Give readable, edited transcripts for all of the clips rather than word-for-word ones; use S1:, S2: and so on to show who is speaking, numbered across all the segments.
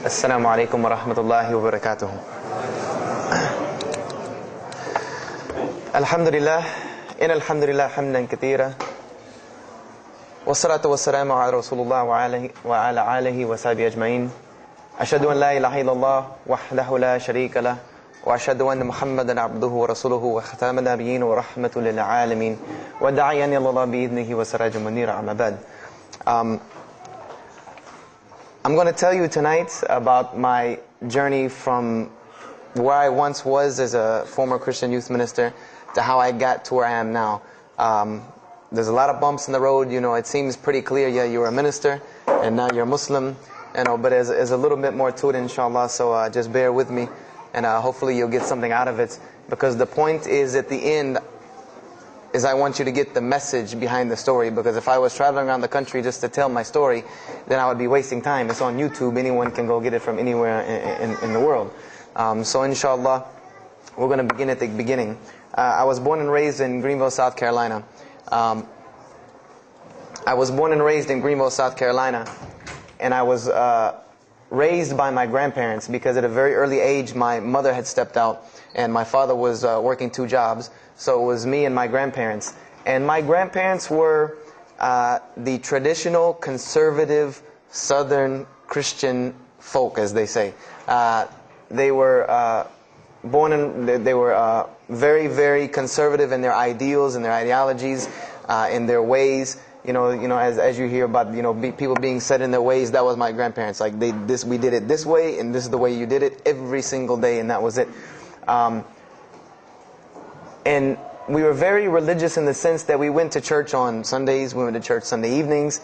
S1: Assalamu alaikum wa rahmatullahi wa barakatuh. Alhamdulillah, alhamdulillah hamdan kathira. Wassalatu wassalamu ala Rasulullah wa ala alihi wa sahbihi ajma'in. Ashhadu an la ilaha illallah wahdahu la sharika lah. Wa ashhadu anna Muhammadan abduhu wa rasuluhu wa khataman nabiyyin wa rahmatul lil alamin. Wa da'iyan ila Allah bi idnihi wa sirajan munira, amma ba'd. I'm going to tell you tonight about my journey from where I once was as a former Christian youth minister to how I got to where I am now. There's a lot of bumps in the road. You know, it seems pretty clear. Yeah, you're a minister and now you're a Muslim. You know, but there's a little bit more to it, inshallah. So just bear with me, and hopefully you'll get something out of it. Because the point is, at the end, is I want you to get the message behind the story. Because if I was traveling around the country just to tell my story, then I would be wasting time. It's on YouTube. Anyone can go get it from anywhere in the world. So inshallah, we're going to begin at the beginning. I was born and raised in Greenville, South Carolina. I was born and raised in Greenville, South Carolina. And I was raised by my grandparents, because at a very early age my mother had stepped out and my father was working 2 jobs. So it was me and my grandparents. And my grandparents were the traditional, conservative, Southern Christian folk, as they say. They were they were very, very conservative in their ideals and their ideologies, in their ways. You know, as you hear about, people being set in their ways, that was my grandparents. Like we did it this way, and this is the way you did it every single day, and that was it. And we were very religious in the sense that we went to church on Sundays, we went to church Sunday evenings,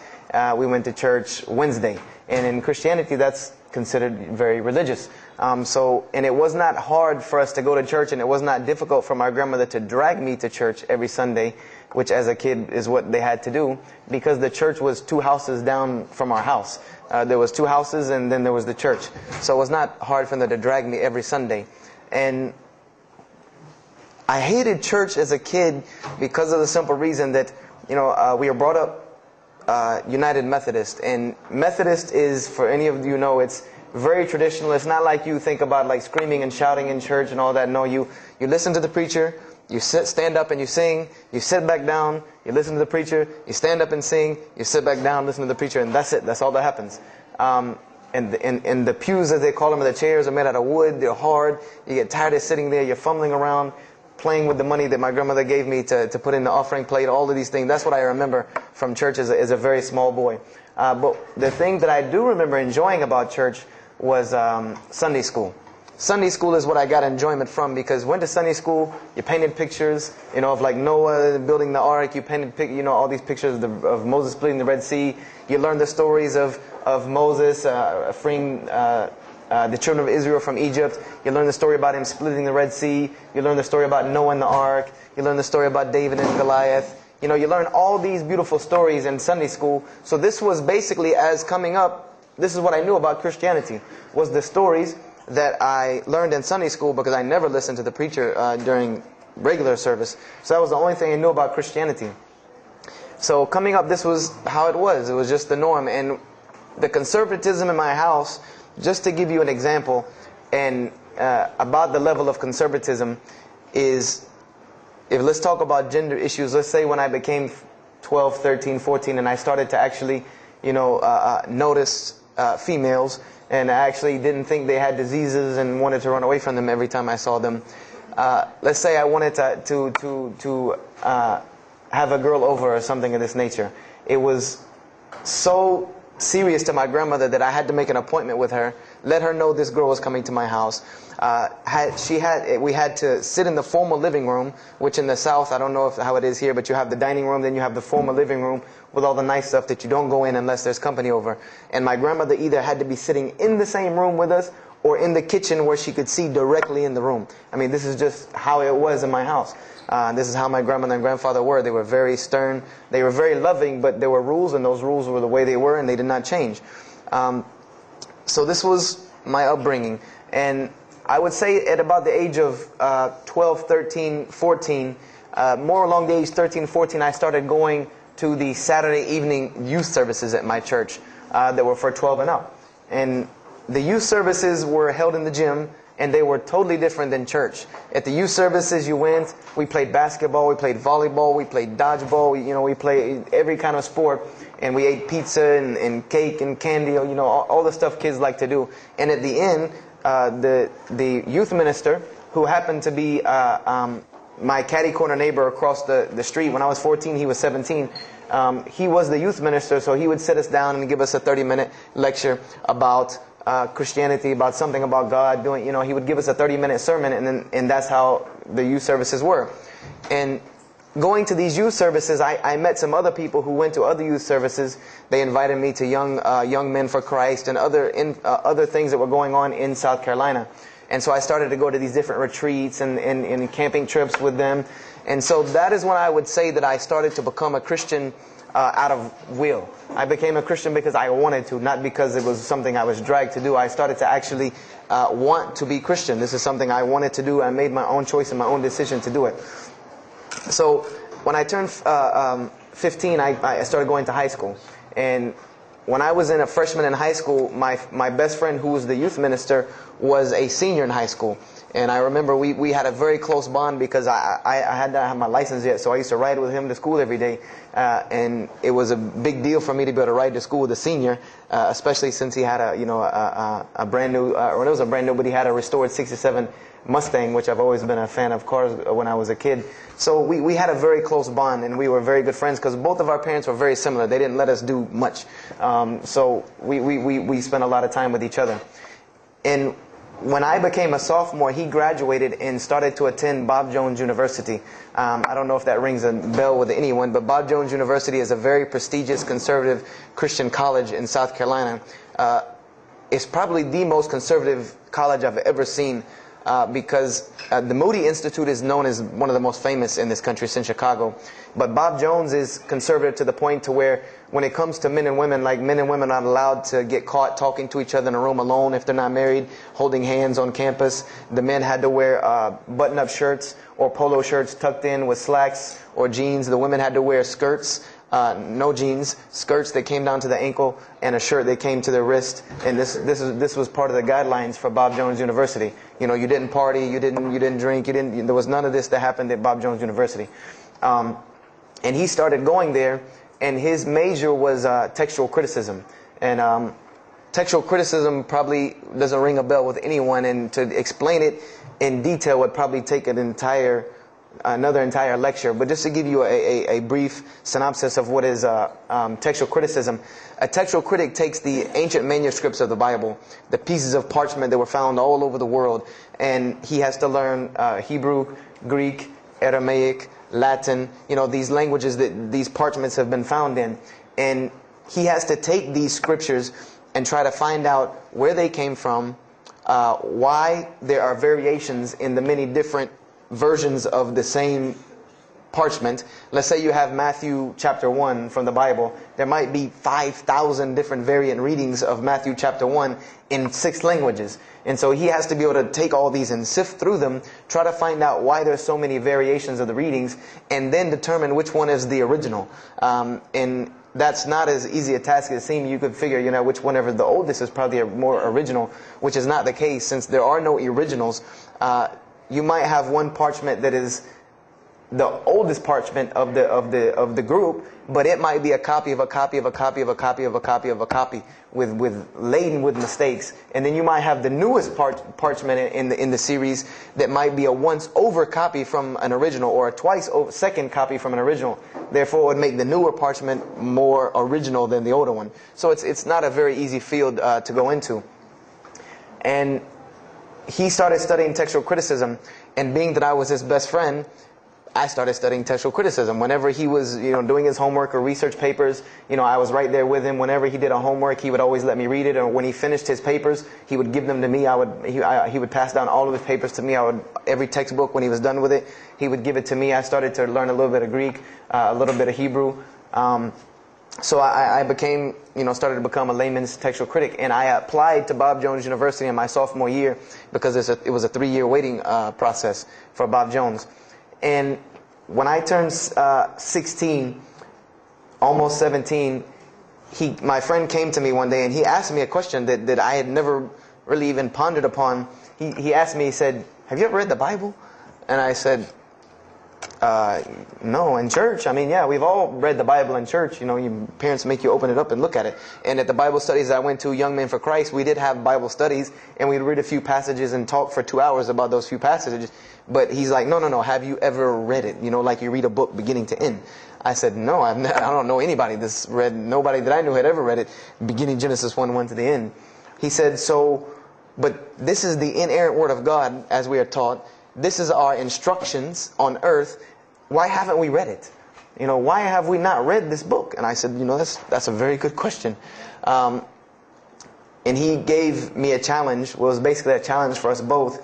S1: we went to church Wednesday. And in Christianity, that's considered very religious. And it was not hard for us to go to church, and it was not difficult for my grandmother to drag me to church every Sunday, which as a kid is what they had to do, because the church was 2 houses down from our house. There was 2 houses, and then there was the church. So it was not hard for them to drag me every Sunday. And I hated church as a kid because of the simple reason that, we were brought up United Methodist. And Methodist is, for any of you know, it's very traditional. It's not like you think about like screaming and shouting in church and all that. No, you listen to the preacher, you stand up and you sing, you sit back down, you listen to the preacher, you stand up and sing, you sit back down, listen to the preacher, and that's it. That's all that happens. And the pews, as they call them, the chairs are made out of wood. They're hard. You get tired of sitting there. You're fumbling around, playing with the money that my grandmother gave me to put in the offering plate, all of these things. That's what I remember from church as a very small boy. But the thing that I do remember enjoying about church was Sunday school. Sunday school is what I got enjoyment from, because went to Sunday school, you painted pictures, of like Noah building the ark. You painted, all these pictures of Moses splitting the Red Sea. You learned the stories of Moses freeing the children of Israel from Egypt. You learn the story about him splitting the Red Sea. You learn the story about Noah and the ark. You learn the story about David and Goliath. You learn all these beautiful stories in Sunday school. So this was basically, as coming up, this is what I knew about Christianity, was the stories that I learned in Sunday school, because I never listened to the preacher during regular service. So that was the only thing I knew about Christianity. So coming up, this was how it was. It was just the norm. And the conservatism in my house, just to give you an example, and about the level of conservatism, is, let's talk about gender issues. Let's say when I became 12, 13, 14, and I started to actually, notice females, and I actually didn't think they had diseases and wanted to run away from them every time I saw them. Let's say I wanted to have a girl over or something of this nature. It was so serious to my grandmother that I had to make an appointment with her, let her know this girl was coming to my house. We had to sit in the formal living room, which in the South, I don't know how it is here, but you have the dining room, then you have the formal living room with all the nice stuff that you don't go in unless there's company over. And my grandmother either had to be sitting in the same room with us or in the kitchen where she could see directly in the room. I mean, this is just how it was in my house. This is how my grandmother and grandfather were. They were very stern. They were very loving, but there were rules, and those rules were the way they were, and they did not change. So this was my upbringing. And I would say at about the age of 12, 13, 14, more along the age 13, 14, I started going to the Saturday evening youth services at my church that were for 12 and up. And the youth services were held in the gym, and they were totally different than church. At the youth services, you went, we played basketball, we played volleyball, we played dodgeball, we played every kind of sport, and we ate pizza and cake and candy, all the stuff kids like to do. And at the end, the youth minister, who happened to be my catty corner neighbor across the street. When I was 14, he was 17. He was the youth minister, so he would sit us down and give us a 30-minute lecture about Christianity, about something about God. He would give us a 30-minute sermon, and that's how the youth services were. And going to these youth services, I met some other people who went to other youth services. They invited me to Young Men for Christ and other things that were going on in South Carolina. And so I started to go to these different retreats and camping trips with them. And so that is when I would say that I started to become a Christian out of will. I became a Christian because I wanted to, not because it was something I was dragged to do. I started to actually want to be Christian. This is something I wanted to do. I made my own choice and my own decision to do it. So when I turned 15, I started going to high school. And when I was a freshman in high school, my best friend, who was the youth minister, was a senior in high school. And I remember we had a very close bond because I had not had my license yet, so I used to ride with him to school every day. And it was a big deal for me to be able to ride to school with a senior, especially since he had a brand new, or it was a brand new, but he had a restored '67 Mustang, which I've always been a fan of cars when I was a kid. So we had a very close bond, and we were very good friends because both of our parents were very similar. They didn't let us do much. So we spent a lot of time with each other. And when I became a sophomore, he graduated and started to attend Bob Jones University. I don't know if that rings a bell with anyone, but Bob Jones University is a very prestigious conservative Christian college in South Carolina. It's probably the most conservative college I've ever seen. Because the Moody Institute is known as one of the most famous in this country, it's in Chicago. But Bob Jones is conservative to the point to where when it comes to men and women, like men and women are not allowed to get caught talking to each other in a room alone if they're not married, holding hands on campus. The men had to wear button-up shirts or polo shirts tucked in with slacks or jeans. The women had to wear skirts. No jeans, skirts that came down to the ankle, and a shirt that came to the wrist. And this was part of the guidelines for Bob Jones University. You didn't party, you didn't drink, there was none of this that happened at Bob Jones University. And he started going there, and his major was textual criticism. And textual criticism probably doesn't ring a bell with anyone, and to explain it in detail would probably take another entire lecture. But just to give you a brief synopsis of what is textual criticism. A textual critic takes the ancient manuscripts of the Bible, the pieces of parchment that were found all over the world, and he has to learn Hebrew, Greek, Aramaic, Latin, these languages that these parchments have been found in. And he has to take these scriptures and try to find out where they came from, why there are variations in the many different versions of the same parchment. Let's say you have Matthew chapter 1 from the Bible. There might be 5,000 different variant readings of Matthew chapter 1 in 6 languages. And so he has to be able to take all these and sift through them, try to find out why there's so many variations of the readings, and then determine which one is the original. And that's not as easy a task as it seems. You could figure, which whenever the oldest is probably a more original, which is not the case since there are no originals. You might have one parchment that is the oldest parchment of the group, but it might be a copy of a copy of a copy of a copy of a copy of a copy laden with mistakes. And then you might have the newest parchment in the series that might be a once over copy from an original, or a twice over second copy from an original. Therefore, it would make the newer parchment more original than the older one. So it's not a very easy field to go into. And he started studying textual criticism, and being that I was his best friend, I started studying textual criticism. Whenever he was, doing his homework or research papers, I was right there with him. Whenever he did a homework, he would always let me read it. Or when he finished his papers, he would give them to me. He would pass down all of his papers to me. Every textbook, when he was done with it, he would give it to me. I started to learn a little bit of Greek, a little bit of Hebrew. So I became, started to become a layman's textual critic, and I applied to Bob Jones University in my sophomore year because it was a 3-year waiting process for Bob Jones. And when I turned 16, almost 17, my friend came to me one day and he asked me a question that I had never really even pondered upon. He asked me, he said, "Have you ever read the Bible?" And I said, no, in church. I mean, yeah, we've all read the Bible in church. You know, your parents make you open it up and look at it. And at the Bible studies that I went to, Young Men for Christ, we did have Bible studies, and we'd read a few passages and talk for 2 hours about those few passages. But he's like, no, have you ever read it? You know, like you read a book beginning to end. I said, no, I don't know anybody that's read, nobody that I knew had ever read it, beginning Genesis 1:1 to the end. He said, but this is the inerrant Word of God, as we are taught. This is our instructions on earth. Why haven't we read it? You know, why have we not read this book? And I said, you know, that's a very good question. And he gave me a challenge. Well, it was basically a challenge for us both.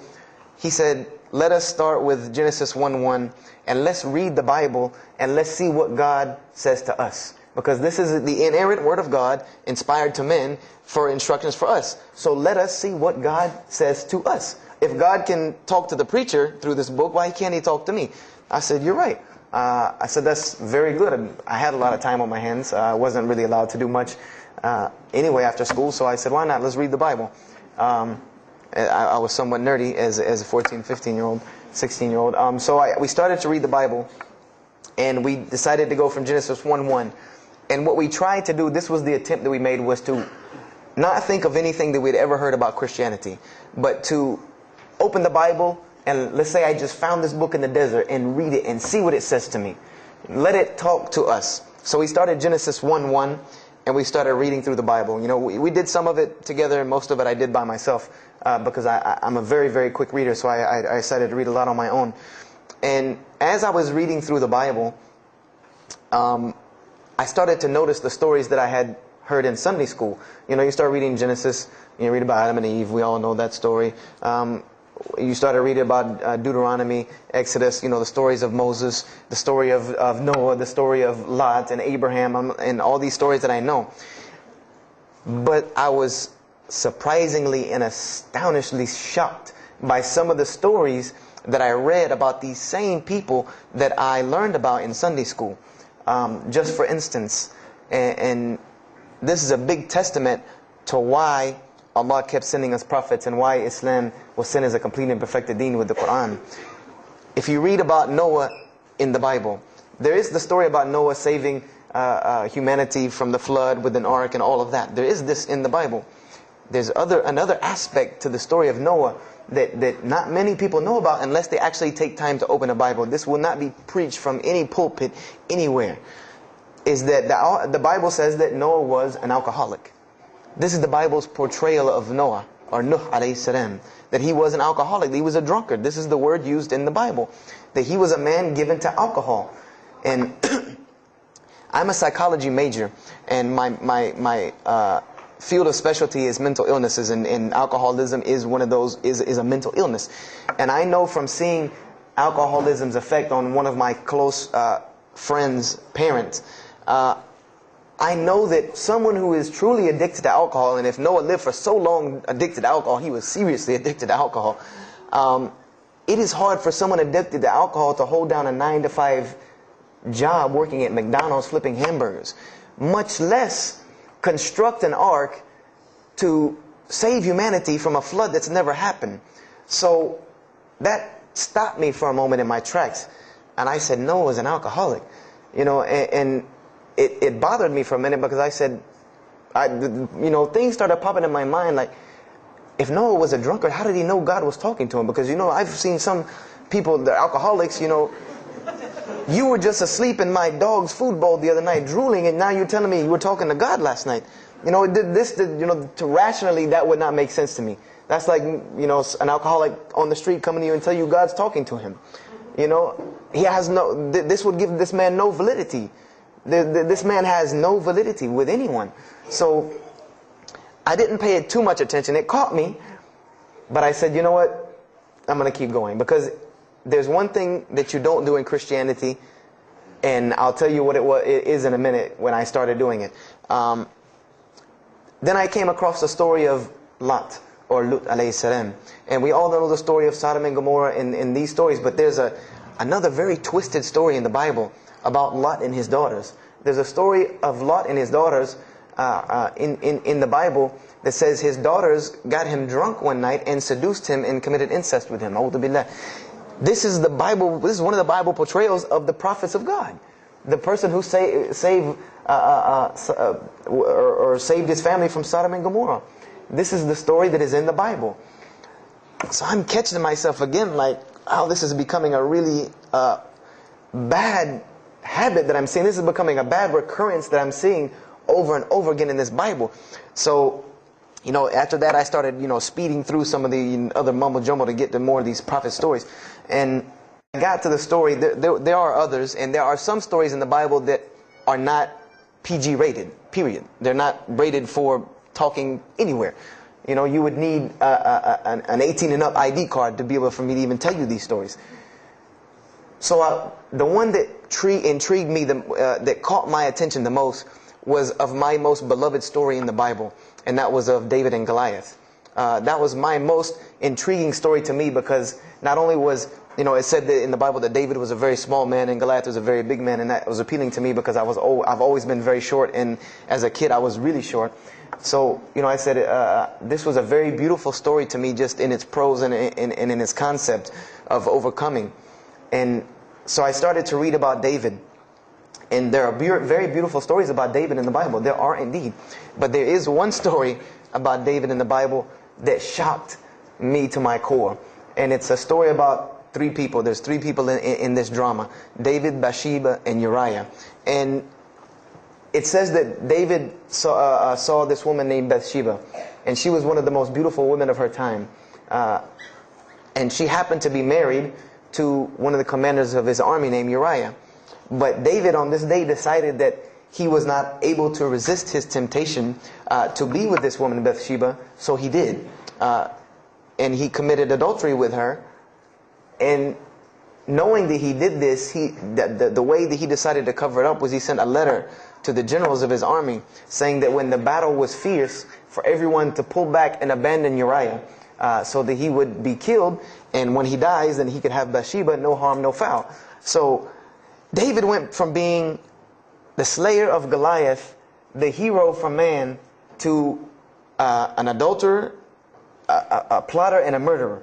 S1: He said, let us start with Genesis 1:1 and let's read the Bible and let's see what God says to us. Because this is the inerrant Word of God, inspired to men, for instructions for us. So let us see what God says to us. If God can talk to the preacher through this book, why can't He talk to me? I said, you're right. I said, that's very good. I had a lot of time on my hands. I wasn't really allowed to do much anyway after school. So I said, why not? Let's read the Bible. I was somewhat nerdy as a 14, 15-year-old, 16-year-old. So we started to read the Bible. And we decided to go from Genesis 1:1. And what we tried to do, this was the attempt that we made, was to not think of anything that we'd ever heard about Christianity, but to open the Bible and let's say I just found this book in the desert and read it and see what it says to me. Let it talk to us. So we started Genesis 1:1 and we started reading through the Bible. You know, we did some of it together and most of it I did by myself because I'm a very, very quick reader, so I decided to read a lot on my own. And as I was reading through the Bible, I started to notice the stories that I had heard in Sunday school. You know, you start reading Genesis, you read about Adam and Eve, we all know that story. You started reading about Deuteronomy, Exodus, you know, the stories of Moses, the story of Noah, the story of Lot and Abraham, and all these stories that I know. But I was surprisingly and astonishingly shocked by some of the stories that I read about these same people that I learned about in Sunday school. Just for instance, and this is a big testament to why Allah kept sending us prophets and why Islam was sent as a complete and perfected deen with the Quran. If you read about Noah in the Bible, there is the story about Noah saving humanity from the flood with an ark and all of that. There is this in the Bible. There's another aspect to the story of Noah that not many people know about unless they actually take time to open a Bible. This will not be preached from any pulpit anywhere. Is that the Bible says that Noah was an alcoholic. This is the Bible's portrayal of Noah, or Nuh alayhi salam, that he was an alcoholic, he was a drunkard. This is the word used in the Bible, that he was a man given to alcohol. And I'm a psychology major, and my field of specialty is mental illnesses, and alcoholism is one of those, is a mental illness. And I know from seeing alcoholism's effect on one of my close friends' parents, I know that someone who is truly addicted to alcohol, and if Noah lived for so long addicted to alcohol, he was seriously addicted to alcohol. It is hard for someone addicted to alcohol to hold down a 9-to-5 job working at McDonald's flipping hamburgers, much less construct an ark to save humanity from a flood that's never happened. So that stopped me for a moment in my tracks, and I said, Noah was an alcoholic, you know, and it bothered me for a minute because I said, you know, things started popping in my mind like, if Noah was a drunkard, how did he know God was talking to him? Because, you know, I've seen some people, they're alcoholics, you know, you were just asleep in my dog's food bowl the other night drooling, and now you're telling me you were talking to God last night. You know, you know, to rationally, that would not make sense to me. That's like, you know, an alcoholic on the street coming to you and tell you God's talking to him. You know, he has no, this would give this man no validity. This man has no validity with anyone. So I didn't pay it too much attention. It caught me, but I said, you know what? I'm going to keep going, because there's one thing that you don't do in Christianity, and I'll tell you what it is in a minute when I started doing it. Then I came across the story of Lot, or Lut alayhi salam. And we all know the story of Sodom and Gomorrah in these stories, but there's another very twisted story in the Bible about Lot and his daughters. There's a story of Lot and his daughters in the Bible that says his daughters got him drunk one night and seduced him and committed incest with him. A'udhu billah. This is the Bible. This is one of the Bible portrayals of the prophets of God. The person who saved his family from Sodom and Gomorrah. This is the story that is in the Bible. So I'm catching myself again, like, how this is becoming a really bad habit that I'm seeing. This is becoming a bad recurrence that I'm seeing over and over again in this Bible. So, after that I started, speeding through some of the other mumbo jumbo to get to more of these prophet stories. And I got to the story, there are others, and there are some stories in the Bible that are not PG rated, period. They're not rated for talking anywhere. You would need an 18 and up ID card to be able for me to even tell you these stories. So the one that intrigued me, that caught my attention the most, was of my most beloved story in the Bible, and that was of David and Goliath. That was my most intriguing story to me, because not only was, it said that in the Bible that David was a very small man and Goliath was a very big man, and that was appealing to me because I've always been very short, and as a kid I was really short. So, I said this was a very beautiful story to me, just in its prose and in its concept of overcoming. And so I started to read about David. And there are very beautiful stories about David in the Bible. There are indeed. But there is one story about David in the Bible that shocked me to my core. And it's a story about three people. There's three people in this drama: David, Bathsheba, and Uriah. And it says that David saw this woman named Bathsheba. And she was one of the most beautiful women of her time. And she happened to be married to one of the commanders of his army named Uriah. But David on this day decided that he was not able to resist his temptation to be with this woman Bathsheba, so he did. And he committed adultery with her. And knowing that he did this, the way that he decided to cover it up was he sent a letter to the generals of his army saying that when the battle was fierce, for everyone to pull back and abandon Uriah, so that he would be killed, and when he dies, then he could have Bathsheba, no harm, no foul. So David went from being the slayer of Goliath, the hero from man, to an adulterer, a plotter, and a murderer.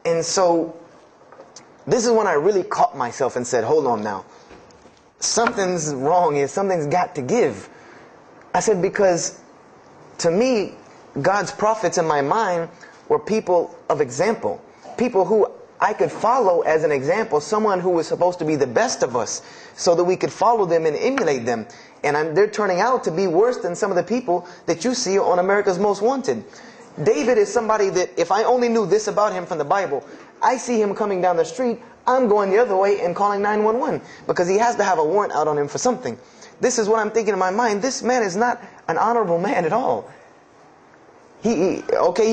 S1: And so this is when I really caught myself and said, hold on now. Something's wrong here. Something's got to give. I said, because to me, God's prophets in my mind were people of example. People who I could follow as an example. Someone who was supposed to be the best of us, so that we could follow them and emulate them. And they're turning out to be worse than some of the people that you see on America's Most Wanted. David is somebody that, if I only knew this about him from the Bible, I see him coming down the street, I'm going the other way and calling 911, because he has to have a warrant out on him for something. This is what I'm thinking in my mind. This man is not an honorable man at all. He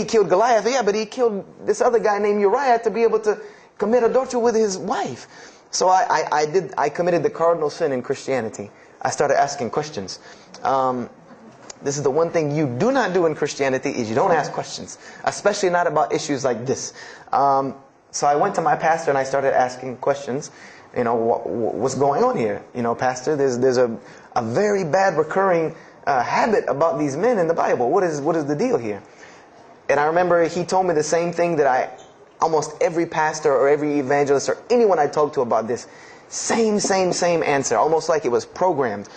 S1: killed Goliath, yeah, but he killed this other guy named Uriah to be able to commit adultery with his wife. So I committed the cardinal sin in Christianity. I started asking questions. This is the one thing you do not do in Christianity, is you don't ask questions, especially not about issues like this. So I went to my pastor and I started asking questions. What's going on here? Pastor, there's a very bad recurring habit about these men in the Bible. What is the deal here? And I remember he told me the same thing that almost every pastor or every evangelist or anyone I talked to about this, same answer, almost like it was programmed.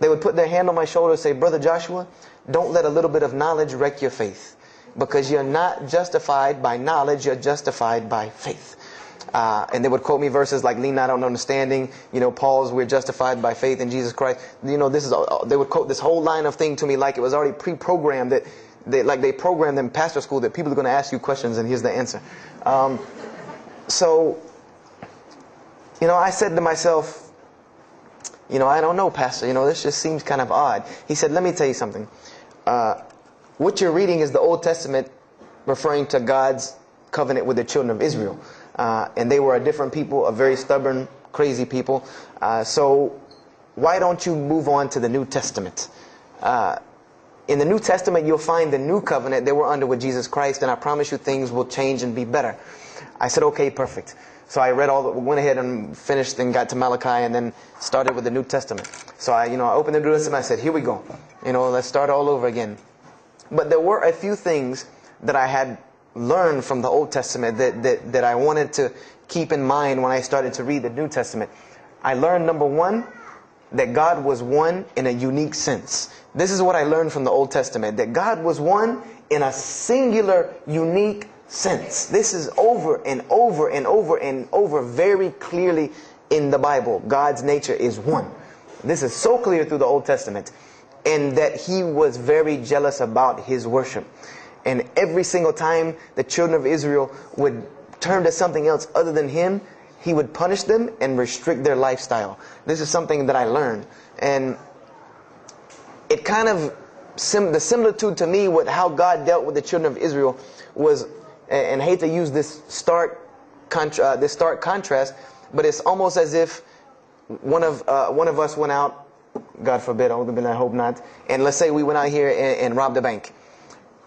S1: They would put their hand on my shoulder and say, Brother Joshua, don't let a little bit of knowledge wreck your faith, because you're not justified by knowledge, you're justified by faith. And they would quote me verses like, lean not on understanding, Paul's, we're justified by faith in Jesus Christ. They would quote this whole line of thing to me like it was already pre-programmed, that they programmed in pastor school that people are going to ask you questions and here's the answer. So I said to myself, I don't know, Pastor, this just seems kind of odd. He said, let me tell you something. What you're reading is the Old Testament referring to God's covenant with the children of Israel. And they were a different people, a very stubborn, crazy people. So why don't you move on to the New Testament? In the New Testament, you'll find the new covenant that we're under with Jesus Christ, and I promise you things will change and be better. I said, okay, perfect. So I went ahead and finished and got to Malachi and then started with the New Testament. So I opened the New Testament. I said, here we go. Let's start all over again. But there were a few things that I had learned from the Old Testament that I wanted to keep in mind when I started to read the New Testament. I learned, number one, that God was one in a unique sense. This is what I learned from the Old Testament, that God was one in a singular, unique sense. This is over and over and over and over very clearly in the Bible. God's nature is one. This is so clear through the Old Testament. And that He was very jealous about His worship. And every single time the children of Israel would turn to something else other than Him, He would punish them and restrict their lifestyle. This is something that I learned. And it kind of, the similitude to me with how God dealt with the children of Israel was, and I hate to use this stark contrast, but it's almost as if one of us went out, God forbid, I hope not, and let's say we went out here and robbed a bank.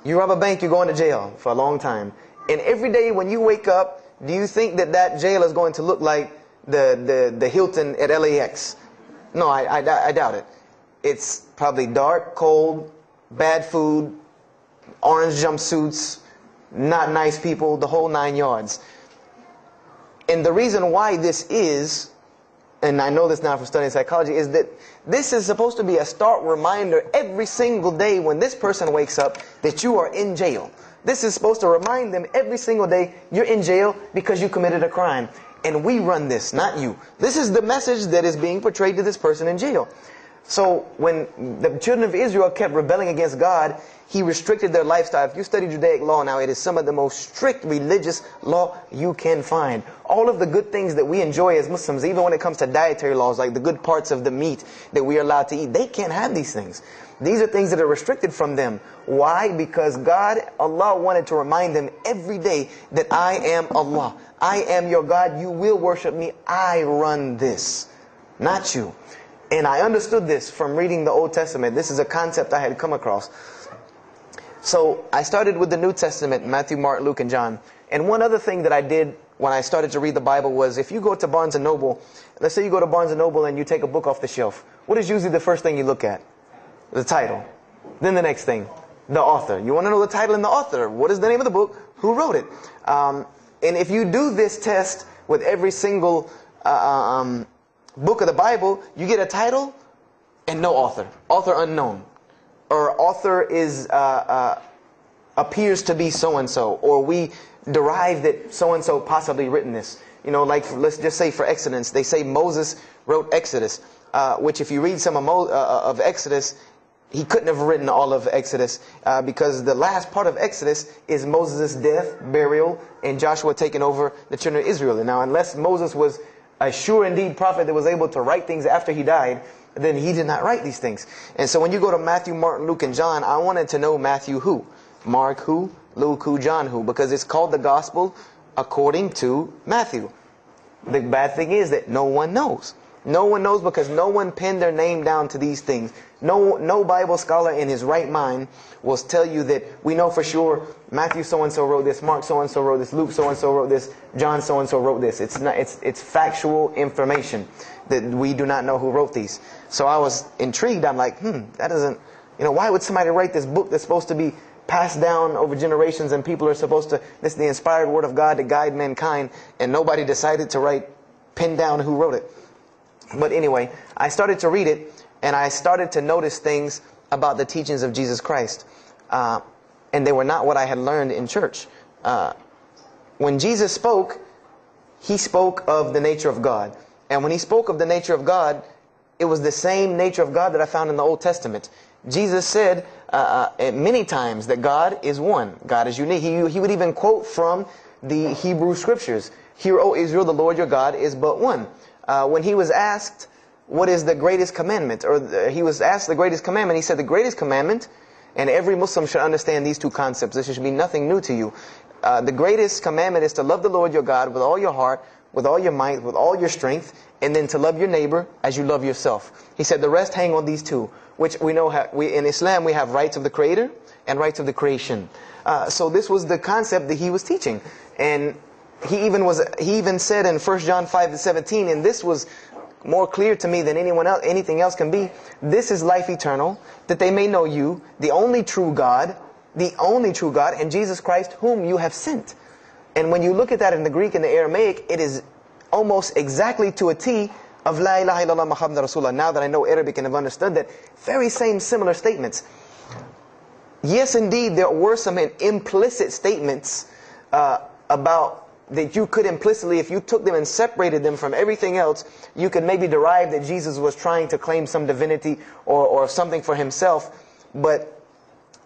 S1: You rob a bank, you're going to jail for a long time. And every day when you wake up, do you think that jail is going to look like the Hilton at LAX? No, I doubt it. It's probably dark, cold, bad food, orange jumpsuits, not nice people, the whole 9 yards. And the reason why this is, and I know this now from studying psychology, is that this is supposed to be a stark reminder every single day when this person wakes up that you are in jail. This is supposed to remind them every single day you're in jail because you committed a crime. And we run this, not you. This is the message that is being portrayed to this person in jail. So when the children of Israel kept rebelling against God, He restricted their lifestyle. If you study Judaic law now, it is some of the most strict religious law you can find. All of the good things that we enjoy as Muslims, even when it comes to dietary laws, like the good parts of the meat that we are allowed to eat, they can't have these things. These are things that are restricted from them. Why? Because God, Allah, wanted to remind them every day that I am Allah. I am your God. You will worship me. I run this, not you. And I understood this from reading the Old Testament. This is a concept I had come across. So I started with the New Testament, Matthew, Mark, Luke, and John. And one other thing that I did when I started to read the Bible was, if you go to Barnes & Noble, let's say you go to Barnes & Noble and you take a book off the shelf. What is usually the first thing you look at? The title. Then the next thing, the author. You want to know the title and the author. What is the name of the book? Who wrote it? And if you do this test with every single book of the Bible, you get a title and no author. Author unknown. Or author is appears to be so-and-so. Or we derive that so-and-so possibly written this. Like let's just say for Exodus, they say Moses wrote Exodus. Which if you read some of Exodus, he couldn't have written all of Exodus because the last part of Exodus is Moses' death, burial, and Joshua taking over the children of Israel. And now, unless Moses was a sure indeed prophet that was able to write things after he died, then he did not write these things. And so when you go to Matthew, Mark, Luke, and John, I wanted to know Matthew who, Mark who, Luke who, John who, because it's called the Gospel according to Matthew. The bad thing is that no one knows. No one knows because no one pinned their name down to these things. No Bible scholar in his right mind will tell you that we know for sure Matthew so-and-so wrote this, Mark so-and-so wrote this, Luke so-and-so wrote this, John so-and-so wrote this. It's factual information that we do not know who wrote these. So I was intrigued. I'm like, that doesn't, why would somebody write this book that's supposed to be passed down over generations and people are supposed to, this is the inspired word of God to guide mankind, and nobody decided to pin down who wrote it. But anyway, I started to read it, and I started to notice things about the teachings of Jesus Christ. And they were not what I had learned in church. When Jesus spoke, He spoke of the nature of God. And when He spoke of the nature of God, it was the same nature of God that I found in the Old Testament. Jesus said many times that God is one. God is unique. He would even quote from the Hebrew Scriptures. Hear, O Israel, the Lord your God is but one. When He was asked, what is the greatest commandment? Or He was asked the greatest commandment. He said the greatest commandment, and every Muslim should understand these two concepts. This should be nothing new to you. The greatest commandment is to love the Lord your God with all your heart, with all your might, with all your strength, and then to love your neighbor as you love yourself. He said the rest hang on these two, which we know in Islam we have rights of the Creator and rights of the creation. So this was the concept that He was teaching. And he even said in 1 John 5:17, and this was more clear to me than anything else can be. This is life eternal, that they may know you, the only true God, and Jesus Christ, whom you have sent. And when you look at that in the Greek and the Aramaic, it is almost exactly to a T of La ilaha illallah Muhammad Rasulullah. Now that I know Arabic and have understood that, very same similar statements. Yes, indeed, there were some implicit statements about that you could implicitly, if you took them and separated them from everything else, you could maybe derive that Jesus was trying to claim some divinity or something for himself. But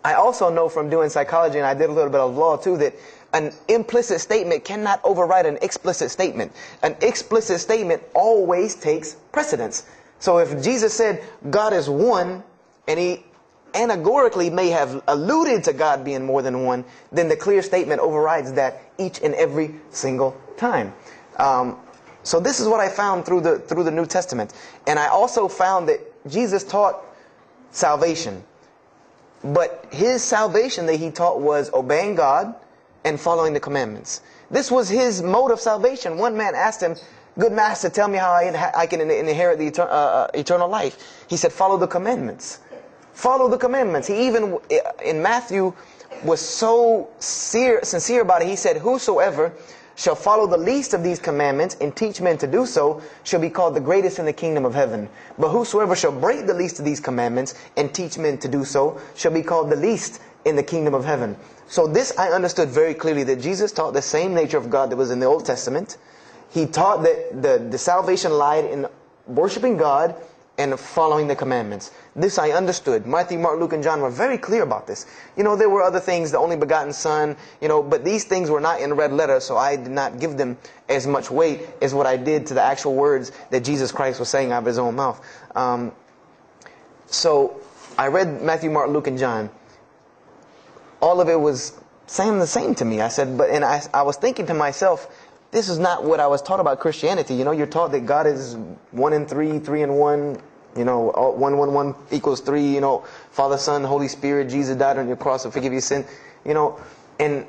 S1: I also know from doing psychology, and I did a little bit of law too, that an implicit statement cannot override an explicit statement. An explicit statement always takes precedence. So if Jesus said God is one, and he allegorically may have alluded to God being more than one, then the clear statement overrides that each and every single time. So this is what I found through the New Testament. And I also found that Jesus taught salvation. But his salvation that he taught was obeying God and following the commandments. This was his mode of salvation. One man asked him, "Good master, tell me how I can inherit the eternal life." He said, "Follow the commandments." Follow the commandments. He even, in Matthew, was so sincere about it. He said, "Whosoever shall follow the least of these commandments and teach men to do so shall be called the greatest in the kingdom of heaven. But whosoever shall break the least of these commandments and teach men to do so shall be called the least in the kingdom of heaven." So this I understood very clearly, that Jesus taught the same nature of God that was in the Old Testament. He taught that the salvation lied in worshiping God and following the commandments. This I understood. Matthew, Mark, Luke, and John were very clear about this. You know, there were other things, the only begotten Son, you know, but these things were not in red letter, so I did not give them as much weight as what I did to the actual words that Jesus Christ was saying out of his own mouth. So I read Matthew, Mark, Luke, and John. All of it was saying the same to me. I said, and I was thinking to myself, this is not what I was taught about Christianity. You know, you're taught that God is 1 in 3, 3 in 1. You know, 1, 1, 1 equals 3. You know, Father, Son, Holy Spirit. Jesus died on your cross to forgive your sin. You know, and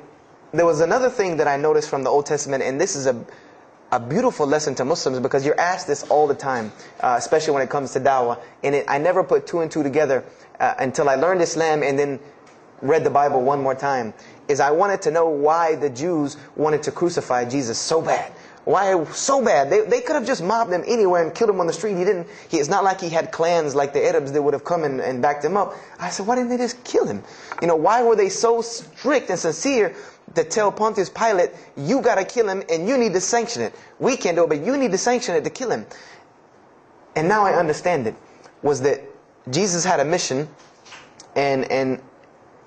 S1: there was another thing that I noticed from the Old Testament, and this is a beautiful lesson to Muslims, because you're asked this all the time, especially when it comes to dawah. And I never put 2 and 2 together until I learned Islam and then read the Bible one more time. Is I wanted to know why the Jews wanted to crucify Jesus so bad. Why so bad? They could have just mobbed him anywhere and killed him on the street. It's not like he had clans like the Arabs that would have come and backed him up. I said, why didn't they just kill him? You know, why were they so strict and sincere to tell Pontius Pilate, you got to kill him and you need to sanction it? We can't do it, but you need to sanction it to kill him. And now I understand it. Was that Jesus had a mission, and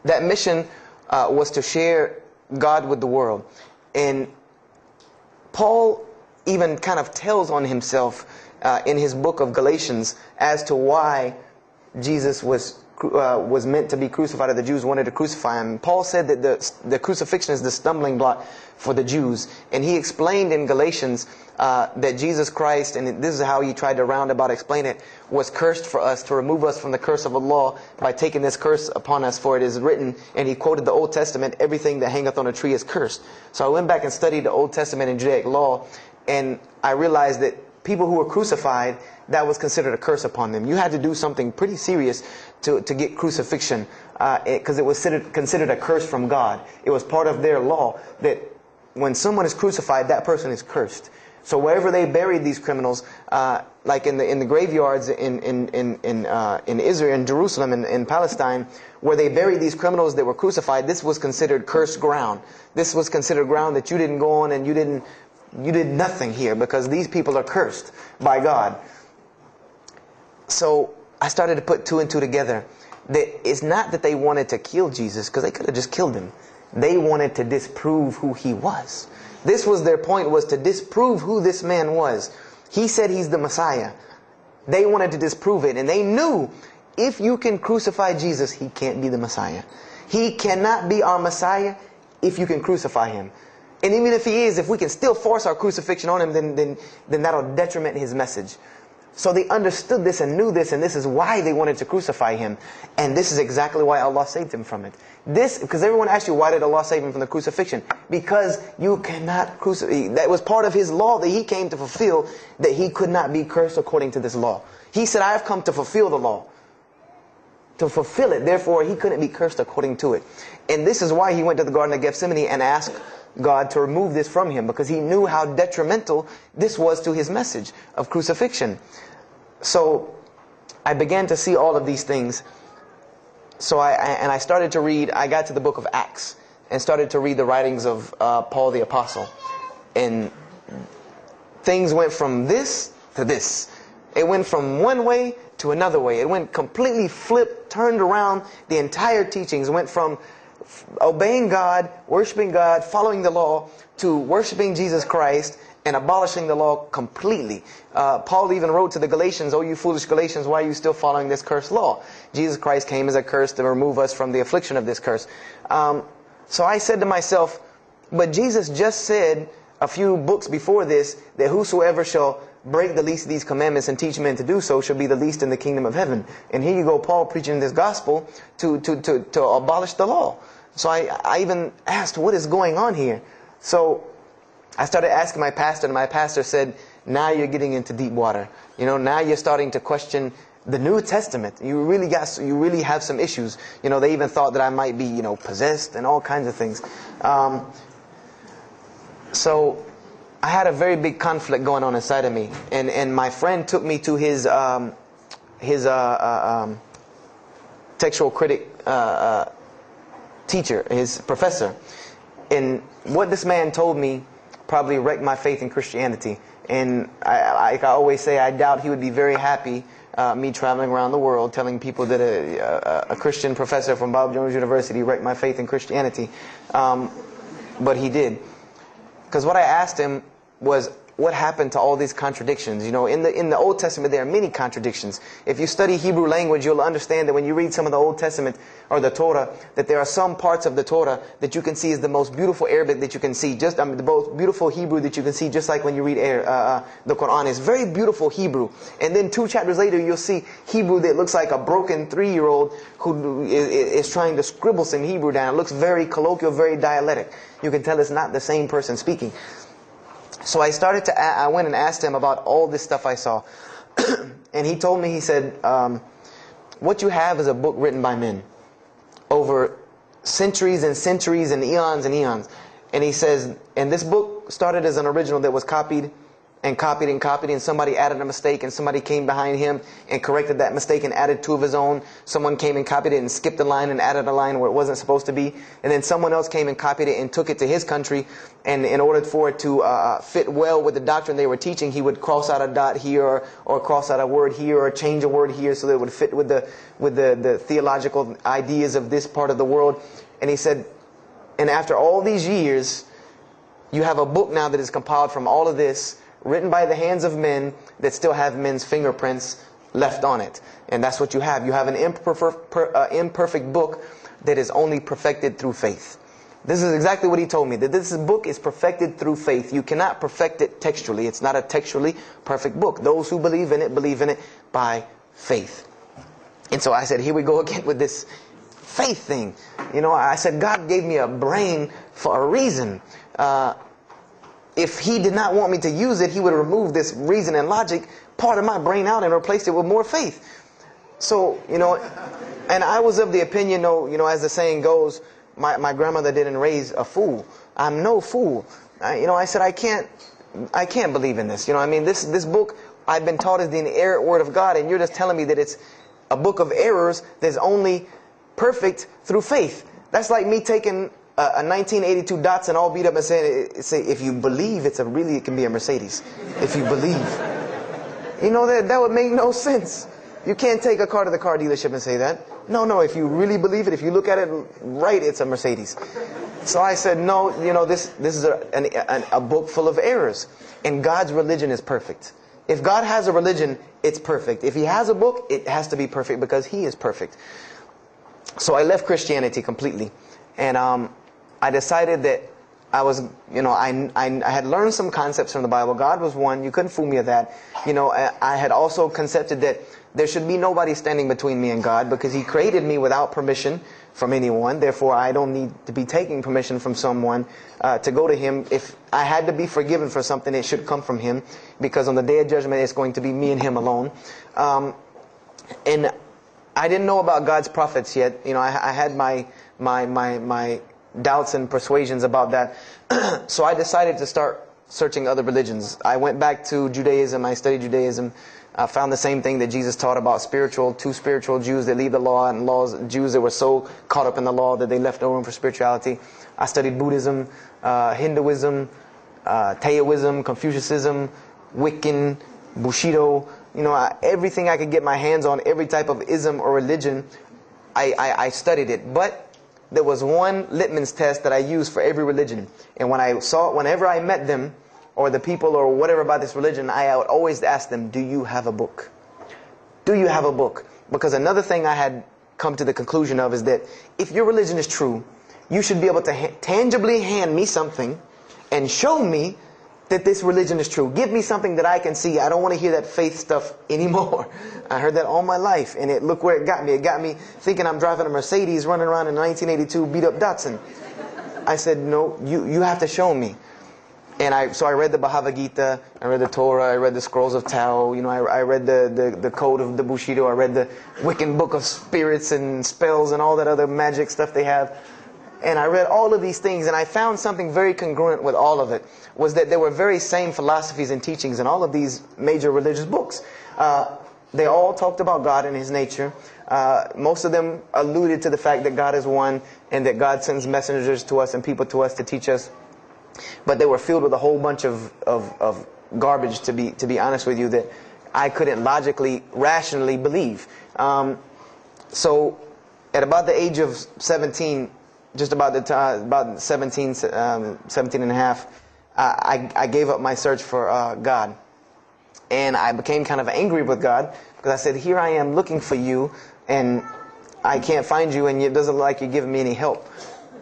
S1: that mission was to share God with the world. And Paul even kind of tells on himself in his book of Galatians as to why Jesus was meant to be crucified, or the Jews wanted to crucify him. Paul said that the crucifixion is the stumbling block for the Jews. And he explained in Galatians that Jesus Christ, and this is how he tried to roundabout explain it, was cursed for us, to remove us from the curse of Allah by taking this curse upon us. For it is written, and he quoted the Old Testament, everything that hangeth on a tree is cursed. So I went back and studied the Old Testament and Judaic law, and I realized that people who were crucified, that was considered a curse upon them. You had to do something pretty serious to get crucifixion, because it was considered a curse from God. It was part of their law that when someone is crucified, that person is cursed. So wherever they buried these criminals, like in the graveyards in Israel, in Jerusalem, in Palestine, where they buried these criminals that were crucified, this was considered cursed ground. This was considered ground that you didn't go on, and you did nothing here, because these people are cursed by God. So I started to put 2 and 2 together. That it's not that they wanted to kill Jesus, because they could have just killed him. They wanted to disprove who he was. This was their point, was to disprove who this man was. He said he's the Messiah. They wanted to disprove it. And they knew, if you can crucify Jesus, he can't be the Messiah. He cannot be our Messiah if you can crucify him. And even if he is, if we can still force our crucifixion on him, then that'll detriment his message. So they understood this and knew this, and this is why they wanted to crucify him. And this is exactly why Allah saved him from it. Because everyone asks you, why did Allah save him from the crucifixion? Because you cannot crucify. That was part of his law that he came to fulfill, that he could not be cursed according to this law. He said, I have come to fulfill the law. To fulfill it. Therefore, he couldn't be cursed according to it. And this is why he went to the Garden of Gethsemane and asked God to remove this from him, because he knew how detrimental this was to his message of crucifixion. So I began to see all of these things. So I started to read. I got to the book of Acts and started to read the writings of Paul the Apostle. And things went from this to this. It went from one way to another way. It went completely flipped, turned around. The entire teachings went from obeying God, worshiping God, following the law, to worshiping Jesus Christ and abolishing the law completely. Paul even wrote to the Galatians, "Oh, you foolish Galatians, why are you still following this cursed law?" Jesus Christ came as a curse to remove us from the affliction of this curse. So I said to myself, but Jesus just said a few books before this that whosoever shall break the least of these commandments and teach men to do so shall be the least in the kingdom of heaven. And here you go, Paul preaching this gospel to abolish the law. So I even asked, what is going on here? So I started asking my pastor, and my pastor said, now you're getting into deep water. You know, now you're starting to question the New Testament. You really have some issues. You know, they even thought that I might be, you know, possessed and all kinds of things. So I had a very big conflict going on inside of me, and my friend took me to his textual critic teacher, his professor. And what this man told me probably wrecked my faith in Christianity. And I always say, I doubt he would be very happy me traveling around the world telling people that a Christian professor from Bob Jones University wrecked my faith in Christianity. But he did. Because what I asked him was, what happened to all these contradictions? You know, in the Old Testament there are many contradictions. If you study Hebrew language, you'll understand that when you read some of the Old Testament or the Torah, that there are some parts of the Torah that you can see is the most beautiful Arabic that you can see, the most beautiful Hebrew that you can see, just like when you read the Quran. It's very beautiful Hebrew. And then 2 chapters later, you'll see Hebrew that looks like a broken 3-year-old who is trying to scribble some Hebrew down. It looks very colloquial, very dialectic. You can tell it's not the same person speaking. So I went and asked him about all this stuff I saw. And he told me, he said, what you have is a book written by men over centuries and centuries and eons and eons. And he says, and this book started as an original that was copied and copied and copied, and somebody added a mistake, and somebody came behind him and corrected that mistake and added 2 of his own. Someone came and copied it and skipped a line and added a line where it wasn't supposed to be. And then someone else came and copied it and took it to his country, and in order for it to fit well with the doctrine they were teaching, he would cross out a dot here or cross out a word here or change a word here so that it would fit with the theological ideas of this part of the world. And he said, and after all these years, you have a book now that is compiled from all of this, written by the hands of men that still have men's fingerprints left on it. And that's what you have. You have an imperfect book that is only perfected through faith. This is exactly what he told me, that this book is perfected through faith. You cannot perfect it textually. It's not a textually perfect book. Those who believe in it by faith. And so I said, here we go again with this faith thing. You know, I said, God gave me a brain for a reason. If He did not want me to use it, He would remove this reason and logic part of my brain out and replace it with more faith. So, you know, and I was of the opinion, you know, as the saying goes, my grandmother didn't raise a fool. I'm no fool. I said, I can't believe in this. You know, I mean, this book I've been taught is the inerrant word of God, and you're just telling me that it's a book of errors that's only perfect through faith. That's like me taking a 1982 Datsun all beat up and saying, if you believe it can be a Mercedes. If you believe. You know, that would make no sense. You can't take a car to the car dealership and say that. No, if you really believe it, if you look at it right, it's a Mercedes. So I said, no, you know, this is a book full of errors. And God's religion is perfect. If God has a religion, it's perfect. If He has a book, it has to be perfect because He is perfect. So I left Christianity completely. And I decided that I was, I had learned some concepts from the Bible. God was one. You couldn't fool me of that. I had also concepted that there should be nobody standing between me and God, because He created me without permission from anyone. Therefore, I don't need to be taking permission from someone to go to Him. If I had to be forgiven for something, it should come from Him, because on the day of judgment, it's going to be me and Him alone. And I didn't know about God's prophets yet. I had my doubts and persuasions about that. So I decided to start searching other religions. I went back to Judaism. I studied Judaism. I found the same thing that Jesus taught about two spiritual Jews that leave the law, and Jews that were so caught up in the law that they left no room for spirituality. I studied Buddhism, Hinduism, Taoism, Confucianism, Wiccan, Bushido. Everything I could get my hands on, every type of ism or religion, I studied it. But there was one litmus test that I used for every religion. And whenever I met them, or the people or whatever about this religion, I would always ask them, do you have a book? Do you have a book? Because another thing I had come to the conclusion of is that if your religion is true, you should be able to tangibly hand me something and show me that this religion is true. Give me something that I can see. I don't want to hear that faith stuff anymore. I heard that all my life, and look where it got me. It got me thinking I'm driving a Mercedes running around in a 1982 beat-up Datsun. I said, no, you have to show me. And so I read the Bhagavad Gita, I read the Torah, I read the Scrolls of Tao, I read the Code of the Bushido, I read the Wiccan Book of Spirits and Spells and all that other magic stuff they have. And I read all of these things, and I found something very congruent with all of it, was that there were very same philosophies and teachings in all of these major religious books. They all talked about God and His nature. Most of them alluded to the fact that God is one, and that God sends messengers to us and people to us to teach us. But they were filled with a whole bunch of garbage, to be honest with you, that I couldn't logically, rationally believe. So at about the age of 17, just about the time, about 17 and a half, I gave up my search for God. And I became kind of angry with God, because I said, here I am looking for you, and I can't find you, and it doesn't look like you're giving me any help.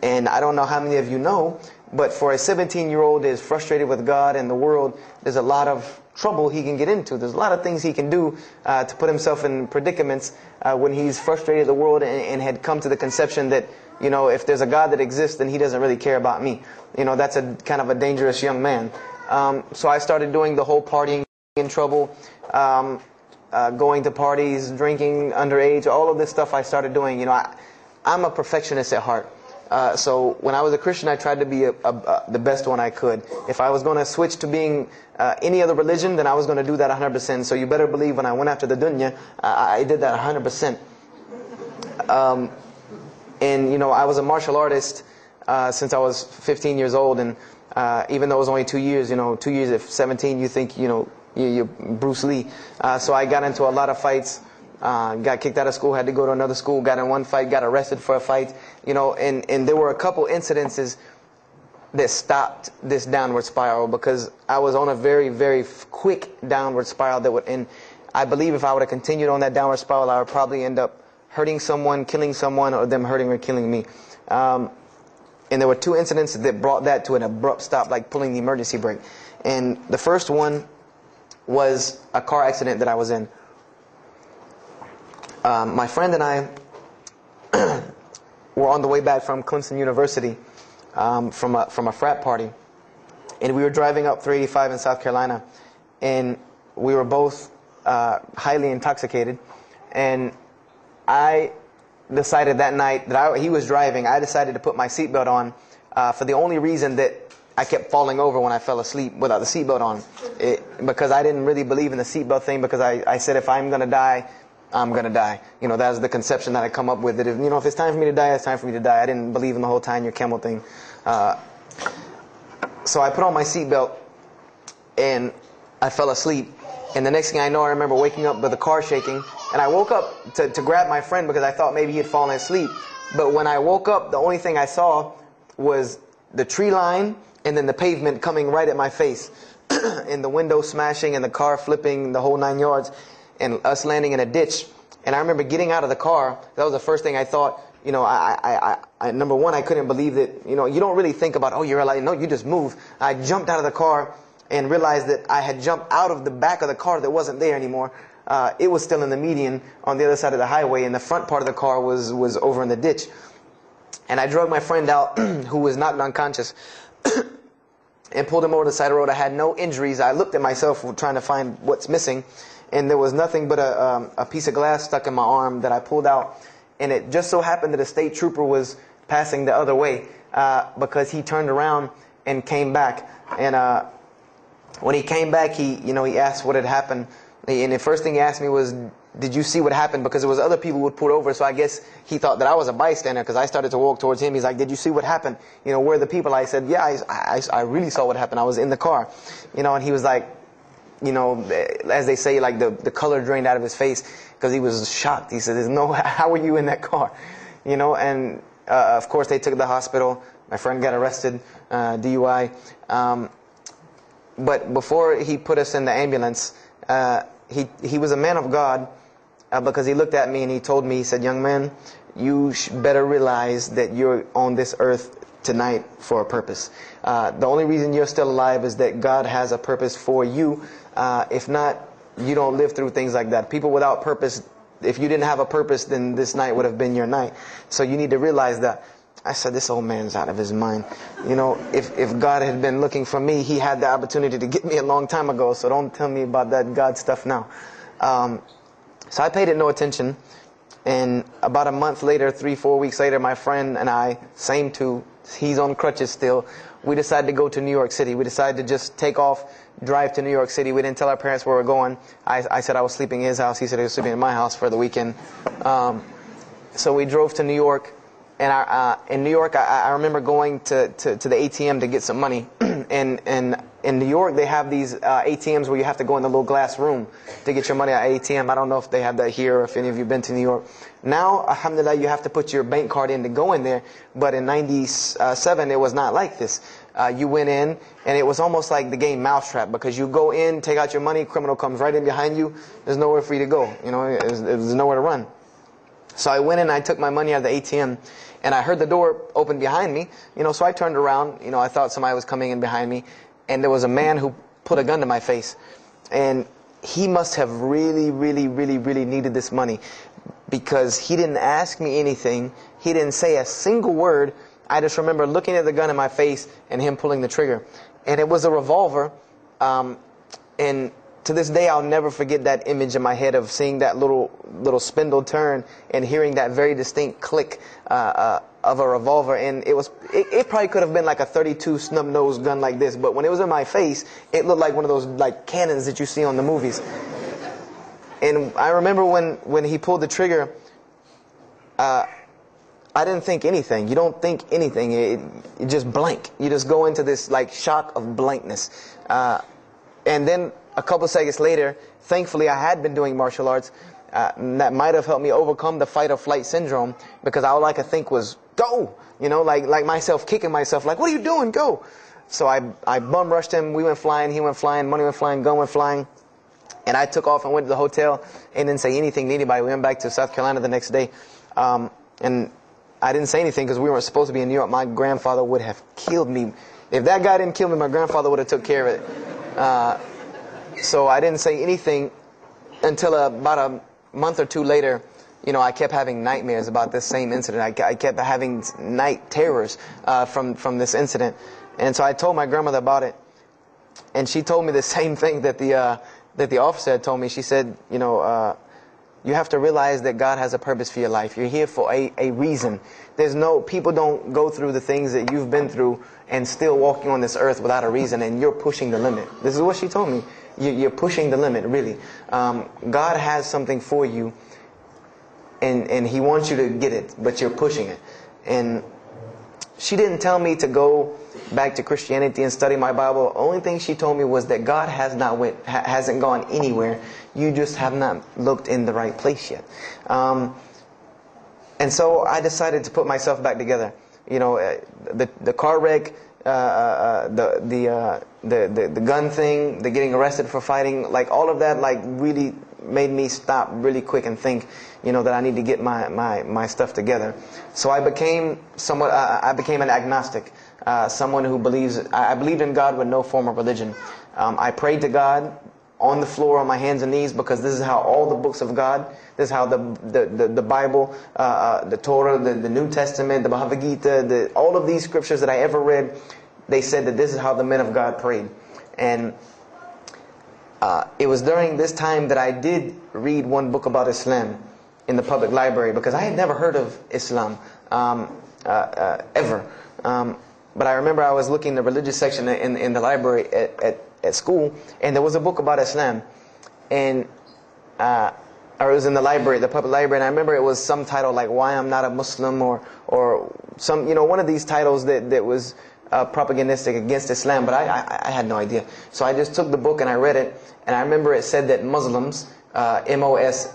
S1: And I don't know how many of you know, but for a 17-year-old that is frustrated with God and the world, there's a lot of trouble he can get into. There's a lot of things he can do to put himself in predicaments when he's frustrated the world and had come to the conception that, if there's a God that exists, then He doesn't really care about me. That's a kind of a dangerous young man. So I started doing the whole partying in trouble, going to parties, drinking underage, all of this stuff I started doing. I'm a perfectionist at heart. So when I was a Christian, I tried to be the best one I could. If I was going to switch to being any other religion, then I was going to do that 100%. So you better believe when I went after the dunya, I did that 100%. And I was a martial artist since I was 15 years old. And even though it was only 2 years, 2 years at 17, you think, you're Bruce Lee. So I got into a lot of fights. Got kicked out of school, had to go to another school, got in one fight, got arrested for a fight, and there were a couple incidences that stopped this downward spiral, because I was on a very, very quick downward spiral and I believe if I would have continued on that downward spiral, I would probably end up hurting someone, killing someone, or them hurting or killing me. And there were two incidents that brought that to an abrupt stop, like pulling the emergency brake. And the first one was a car accident that I was in. My friend and I were on the way back from Clemson University from a frat party, and we were driving up 385 in South Carolina, and we were both highly intoxicated. And I decided that night that he was driving, I decided to put my seatbelt on for the only reason that I kept falling over when I fell asleep without the seatbelt on, because I didn't really believe in the seatbelt thing, because I said if I'm going to die, I'm going to die. That was the conception that I come up with, that if it's time for me to die, it's time for me to die. I didn't believe in the whole tie your camel thing. So I put on my seatbelt and I fell asleep. And the next thing I know, I remember waking up with the car shaking. And I woke up to grab my friend because I thought maybe he had fallen asleep. But when I woke up, the only thing I saw was the tree line and then the pavement coming right at my face. And the window smashing and the car flipping, the whole 9 yards. And us landing in a ditch. And I remember getting out of the car. That was the first thing I thought. you know, number one, I couldn't believe that, you know, you don't really think about, oh, you're alive. No, you just move. I jumped out of the car and realized that I had jumped out of the back of the car that wasn't there anymore. It was still in the median on the other side of the highway, and the front part of the car was over in the ditch. And I drug my friend out, who was knocked unconscious, and pulled him over to the side of the road. I had no injuries. I looked at myself trying to find what's missing, and there was nothing but a piece of glass stuck in my arm that I pulled out. And it just so happened that a state trooper was passing the other way, because he turned around and came back. And when he came back, he asked what had happened. And the first thing he asked me was, did you see what happened? Because there was other people who would pull over, so I guess he thought that I was a bystander, because I started to walk towards him. He's like, did you see what happened? You know, where are the people? I said, yeah, I really saw what happened. I was in the car. You know, and he was like, you know, as they say, like the color drained out of his face, because he was shocked. He said, how were you in that car? You know, and of course they took it to the hospital. My friend got arrested, DUI. But before he put us in the ambulance, he was a man of God, because he looked at me and he told me, he said, young man, you better realize that you're on this earth tonight for a purpose. The only reason you're still alive is that God has a purpose for you. If not, you don't live through things like that. People without purpose, if you didn't have a purpose, then this night would have been your night. So you need to realize that. I said, this old man's out of his mind. You know, if God had been looking for me, he had the opportunity to get me a long time ago. So don't tell me about that God stuff now. So I paid it no attention. And about a month later, 3-4 weeks later, my friend and I, same two, he's on crutches still, we decided to go to New York City. We decided to just take off, drive to New York City. We didn't tell our parents where we were going. I said I was sleeping in his house. He said he was sleeping in my house for the weekend. So we drove to New York. And in New York, I remember going to the ATM to get some money. And in New York, they have these ATMs where you have to go in the little glass room to get your money at ATM. I don't know if they have that here or if any of you have been to New York. Now, alhamdulillah, you have to put your bank card in to go in there. But in 97, it was not like this. You went in, and it was almost like the game Mousetrap, because you go in, take out your money, criminal comes right in behind you. There's nowhere for you to go. You know, there's nowhere to run. So I went in, I took my money out of the ATM, and I heard the door open behind me. You know, so I turned around. You know, I thought somebody was coming in behind me, and there was a man who put a gun to my face. And he must have really, really, really, really needed this money, because he didn't ask me anything. He didn't say a single word. I just remember looking at the gun in my face and him pulling the trigger. And it was a revolver. And to this day, I'll never forget that image in my head of seeing that little spindle turn and hearing that very distinct click of a revolver. And it probably could have been like a 32 snub-nosed gun like this, but when it was in my face, it looked like one of those like cannons that you see on the movies. And I remember when he pulled the trigger, I didn't think anything. You don't think anything. It just blank. You just go into this like shock of blankness. And then a couple seconds later, thankfully I had been doing martial arts. That might have helped me overcome the fight or flight syndrome, because all I could think was, go! You know, like myself kicking myself, like, what are you doing? Go! So I bum rushed him. We went flying. He went flying. Money went flying. Gun went flying. And I took off and went to the hotel and didn't say anything to anybody. We went back to South Carolina the next day. And I didn't say anything because we weren't supposed to be in New York. My grandfather would have killed me. If that guy didn't kill me, my grandfather would have took care of it. So I didn't say anything until about a month or two later. You know, I kept having nightmares about this same incident. I kept having night terrors from this incident. And so I told my grandmother about it. And she told me the same thing that the officer had told me. She said, you know, you have to realize that God has a purpose for your life. You're here for a reason. People don't go through the things that you've been through and still walking on this earth without a reason, and you're pushing the limit. This is what she told me. You're pushing the limit, really. God has something for you, and He wants you to get it, but you're pushing it. And she didn't tell me to go back to Christianity and study my Bible. The only thing she told me was that God hasn't gone anywhere. You just have not looked in the right place yet. And so I decided to put myself back together. You know, the car wreck, the gun thing, the getting arrested for fighting, like all of that, like really made me stop really quick and think, that I need to get my stuff together. So I became an agnostic, someone who I believed in God with no form of religion. I prayed to God on the floor on my hands and knees, because this is how all the books of God, this is how the Bible, the Torah, the New Testament, the Bhagavad Gita, all of these scriptures that I ever read, they said that this is how the men of God prayed. And it was during this time that I did read one book about Islam in the public library, because I had never heard of Islam ever. But I remember I was looking in the religious section in the library at school, and there was a book about Islam, and or it was in the library, the public library, and I remember it was some title like "Why I'm Not a Muslim," or some, one of these titles that was propagandistic against Islam, but I had no idea. So I just took the book and I read it, and I remember it said that Muslims, Moslems,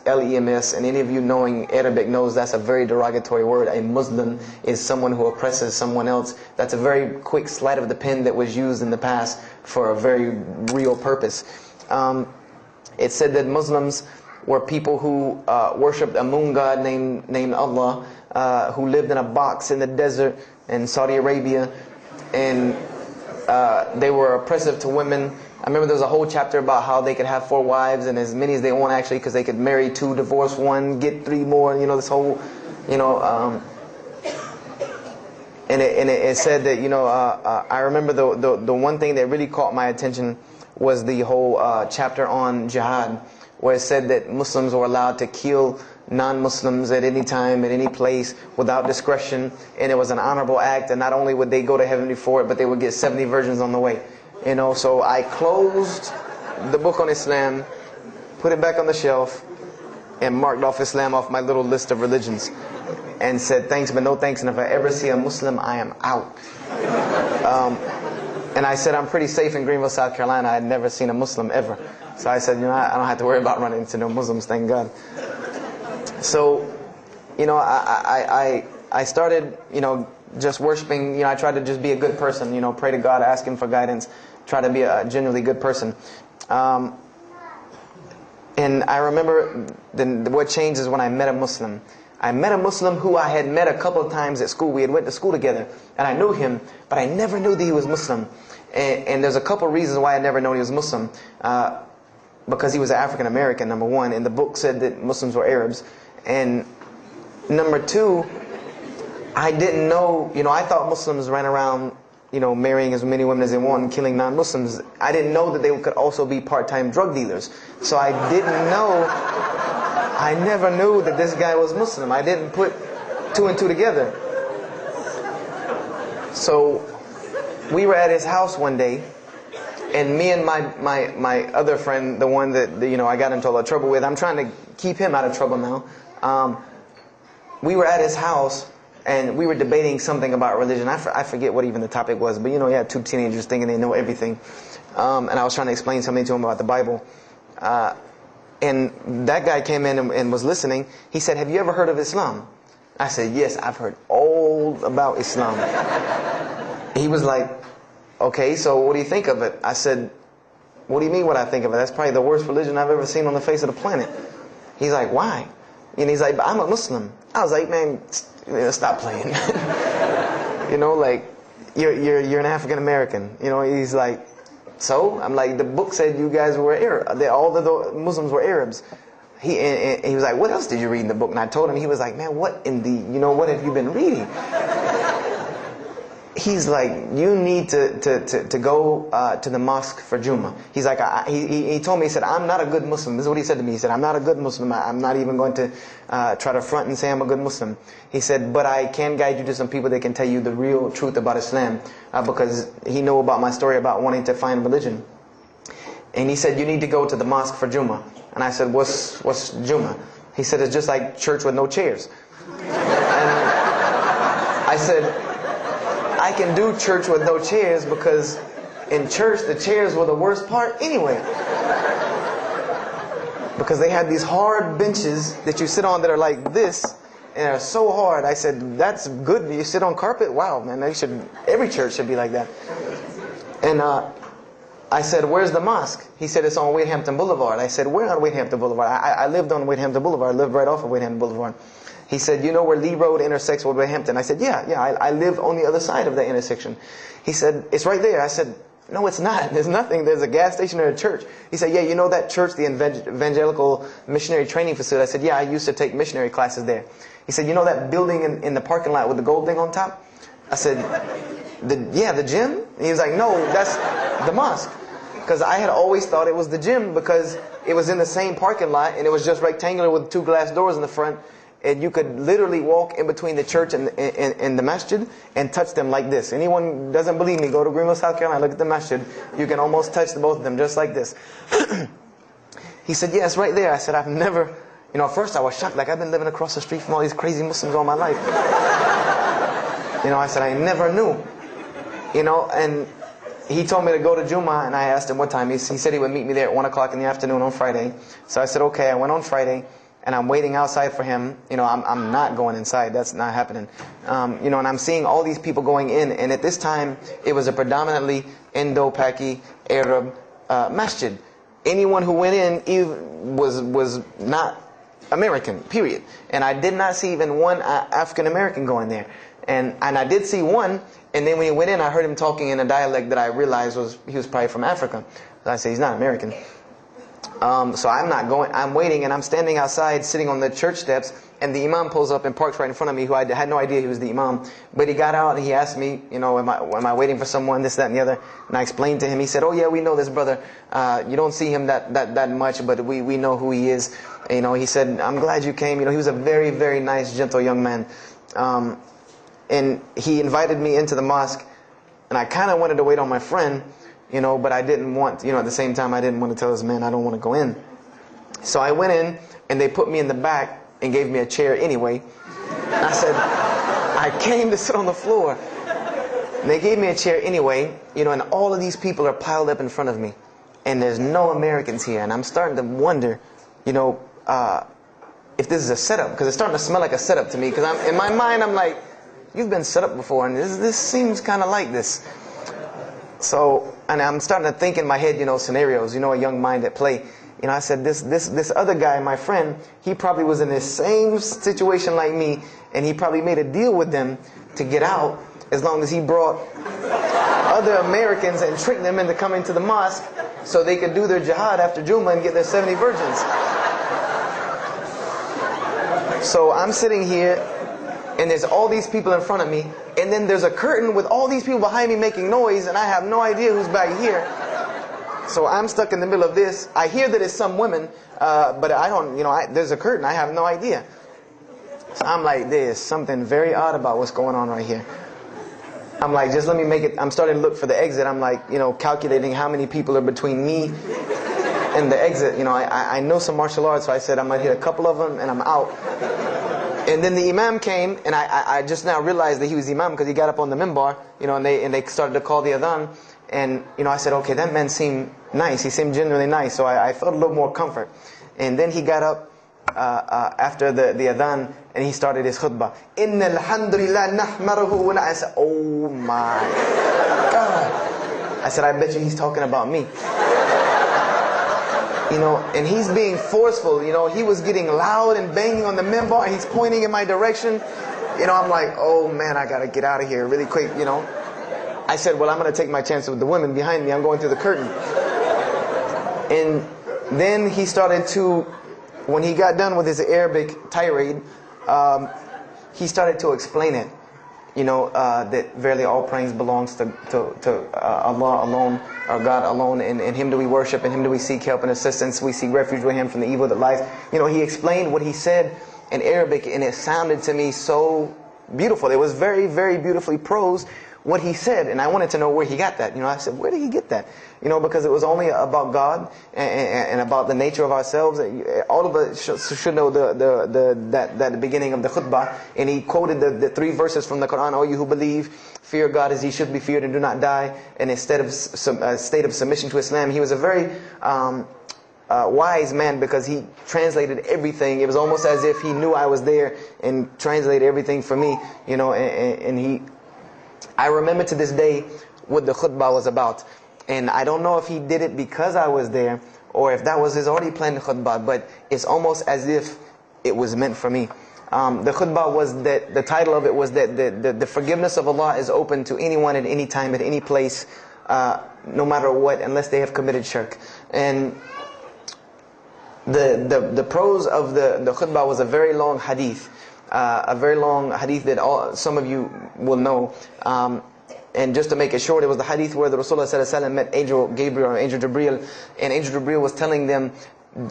S1: and any of you knowing Arabic knows that's a very derogatory word. A Muslim is someone who oppresses someone else. That's a very quick sleight of the pen that was used in the past for a very real purpose. It said that Muslims were people who worshipped a moon god named Allah, who lived in a box in the desert in Saudi Arabia, and they were oppressive to women. I remember there was a whole chapter about how they could have 4 wives and as many as they want, actually, because they could marry 2, divorce 1, get 3 more. This whole, and it said that I remember the one thing that really caught my attention was the whole chapter on jihad, where it said that Muslims were allowed to kill non-Muslims at any time, at any place, without discretion, and it was an honorable act, and not only would they go to heaven before it, but they would get 70 virgins on the way. So I closed the book on Islam, put it back on the shelf, and marked off Islam off my little list of religions, and said thanks but no thanks, and if I ever see a Muslim, I am out. And I said I'm pretty safe in Greenville, South Carolina. I had never seen a Muslim ever. So I said, I don't have to worry about running into no Muslims, thank God. So, I started, just worshiping. I tried to just be a good person, pray to God, ask Him for guidance, try to be a genuinely good person. And I remember what changed is when I met a Muslim. I met a Muslim who I had met a couple of times at school. We had went to school together, and I knew him, but I never knew that he was Muslim. And there's a couple of reasons why I never known he was Muslim. Because he was African American, number one, and the book said that Muslims were Arabs. And number two, I didn't know, I thought Muslims ran around, marrying as many women as they want and killing non-Muslims. I didn't know that they could also be part-time drug dealers. So I never knew that this guy was Muslim. I didn't put 2 and 2 together. So we were at his house one day, and me and my other friend, the one that I got into a lot of trouble with, I'm trying to keep him out of trouble now. We were at his house, and we were debating something about religion. I forget what even the topic was, but you had 2 teenagers thinking they know everything. And I was trying to explain something to him about the Bible. And that guy came in and was listening. He said, "Have you ever heard of Islam?" I said, "Yes, I've heard all about Islam." He was like, "Okay, so what do you think of it?" I said, "What do you mean what I think of it? That's probably the worst religion I've ever seen on the face of the planet." He's like, "Why?" And he's like, "I'm a Muslim." I was like, "Man, stop playing." You're an African American. He's like, "So?" I'm like, "The book said you guys were Arab. All the Muslims were Arabs." He was like, "What else did you read in the book?" And I told him. He was like, "Man, what in the, what have you been reading?" He's like, "You need to go to the mosque for Jummah." He's like, he told me, he said, "I'm not a good Muslim." This is what he said to me. He said, "I'm not a good Muslim. I'm not even going to try to front and say I'm a good Muslim." He said, "But I can guide you to some people that can tell you the real truth about Islam," because he knew about my story about wanting to find religion. And he said, "You need to go to the mosque for Jummah." And I said, What's Jummah?" He said, "It's just like church with no chairs." And I said, "I can do church with no chairs because in church the chairs were the worst part anyway." Because they had these hard benches that you sit on that are like this, and they're so hard. I said, "That's good. You sit on carpet? Wow, man, every church should be like that." And I said, where's the mosque? He said, it's on Wadehampton Boulevard. I said, where on Wadehampton Boulevard? I lived on Wadehampton Boulevard. I lived right off of Wadehampton Boulevard. He said, you know where Lee Road intersects with Wadehampton? I said, yeah, I live on the other side of that intersection. He said, it's right there. I said, no, it's not. There's nothing. There's a gas station or a church. He said, yeah, you know that church, the Evangelical Missionary Training Facility? I said, yeah, I used to take missionary classes there. He said, you know that building in the parking lot with the gold thing on top? I said, the gym? And he was like, no, that's the mosque. Because I had always thought it was the gym because it was in the same parking lot and it was just rectangular with 2 glass doors in the front. And you could literally walk in between the church and the masjid and touch them like this. Anyone doesn't believe me, go to Greenville, South Carolina, look at the masjid. You can almost touch both of them just like this. He said, yeah, it's right there. I said, I've never, at first I was shocked. Like, I've been living across the street from all these crazy Muslims all my life. I said, I never knew. And he told me to go to Jummah, and I asked him what time. He said he would meet me there at 1 o'clock in the afternoon on Friday. So I said, okay. I went on Friday. And I'm waiting outside for him. I'm not going inside. That's not happening. And I'm seeing all these people going in. And at this time, it was a predominantly Indo-Paki Arab masjid. Anyone who went in was not American, period. And I did not see even one African American going there. And I did see one. And then when he went in, I heard him talking in a dialect that I realized he was probably from Africa. So I said, he's not American. So I'm not going, I'm waiting, and I'm standing outside sitting on the church steps, and the imam pulls up and parks right in front of me, who I had no idea he was the imam. But he got out and he asked me, am I waiting for someone, this, that, and the other? And I explained to him. He said, oh yeah, we know this brother. You don't see him that much, but we know who he is. He said, I'm glad you came. He was a very, very nice, gentle young man. And he invited me into the mosque, and I kind of wanted to wait on my friend, but I didn't want, at the same time, I didn't want to tell this man I don't want to go in. So I went in, and they put me in the back and gave me a chair anyway. And I said, I came to sit on the floor. And they gave me a chair anyway, and all of these people are piled up in front of me. And there's no Americans here. And I'm starting to wonder, if this is a setup, because it's starting to smell like a setup to me. Because in my mind, I'm like, you've been set up before, and this seems kind of like this. So, and I'm starting to think in my head, scenarios, a young mind at play. I said, this other guy, my friend, he probably was in the same situation like me, and he probably made a deal with them to get out as long as he brought other Americans and tricked them into coming to the mosque so they could do their jihad after Jummah and get their 70 virgins. So I'm sitting here, and there's all these people in front of me, and then there's a curtain with all these people behind me making noise, and I have no idea who's back here. So I'm stuck in the middle of this. I hear that it's some women, but I don't, there's a curtain. I have no idea. So I'm like, there's something very odd about what's going on right here. I'm like, just let me make it. I'm starting to look for the exit. I'm like, calculating how many people are between me and the exit. I know some martial arts, so I said I'm going to hit a couple of them, and I'm out. And then the imam came, and I just now realized that he was the imam because he got up on the minbar, and they started to call the adhan. And, I said, okay, that man seemed nice. He seemed genuinely nice. So I felt a little more comfort. And then he got up after the adhan, and he started his khutbah. Inna alhamdulillah nahmaruhu wa I said, oh my God. I said, I bet you he's talking about me. And he's being forceful. He was getting loud and banging on the minbar, and he's pointing in my direction. I'm like, oh man, I got to get out of here really quick, I said, well, I'm going to take my chances with the women behind me. I'm going through the curtain. And then he started to, when he got done with his Arabic tirade, he started to explain it. That verily all praise belongs to Allah alone, or God alone. In Him do we worship, in Him do we seek help and assistance. We seek refuge with Him from the evil that lies. He explained what he said in Arabic, and it sounded to me so beautiful. It was very, very beautifully prosed, what he said, and I wanted to know where he got that. I said, where did he get that? Because it was only about God and about the nature of ourselves. All of us should know that the beginning of the khutbah, and he quoted the 3 verses from the Quran. O you who believe, fear God as He should be feared and do not die, and instead of a state of submission to Islam. He was a very wise man because he translated everything. It was almost as if he knew I was there and translated everything for me. I remember to this day what the khutbah was about. And I don't know if he did it because I was there, or if that was his already planned khutbah, but it's almost as if it was meant for me. The khutbah was that, the title of it was that the forgiveness of Allah is open to anyone at any time, at any place, no matter what, unless they have committed shirk. And the prose of the khutbah was a very long hadith. A very long hadith that some of you will know. And just to make it short, it was the hadith where the Rasulullah ﷺ met Angel Gabriel, or Angel Jibreel, and Angel Jibreel was telling them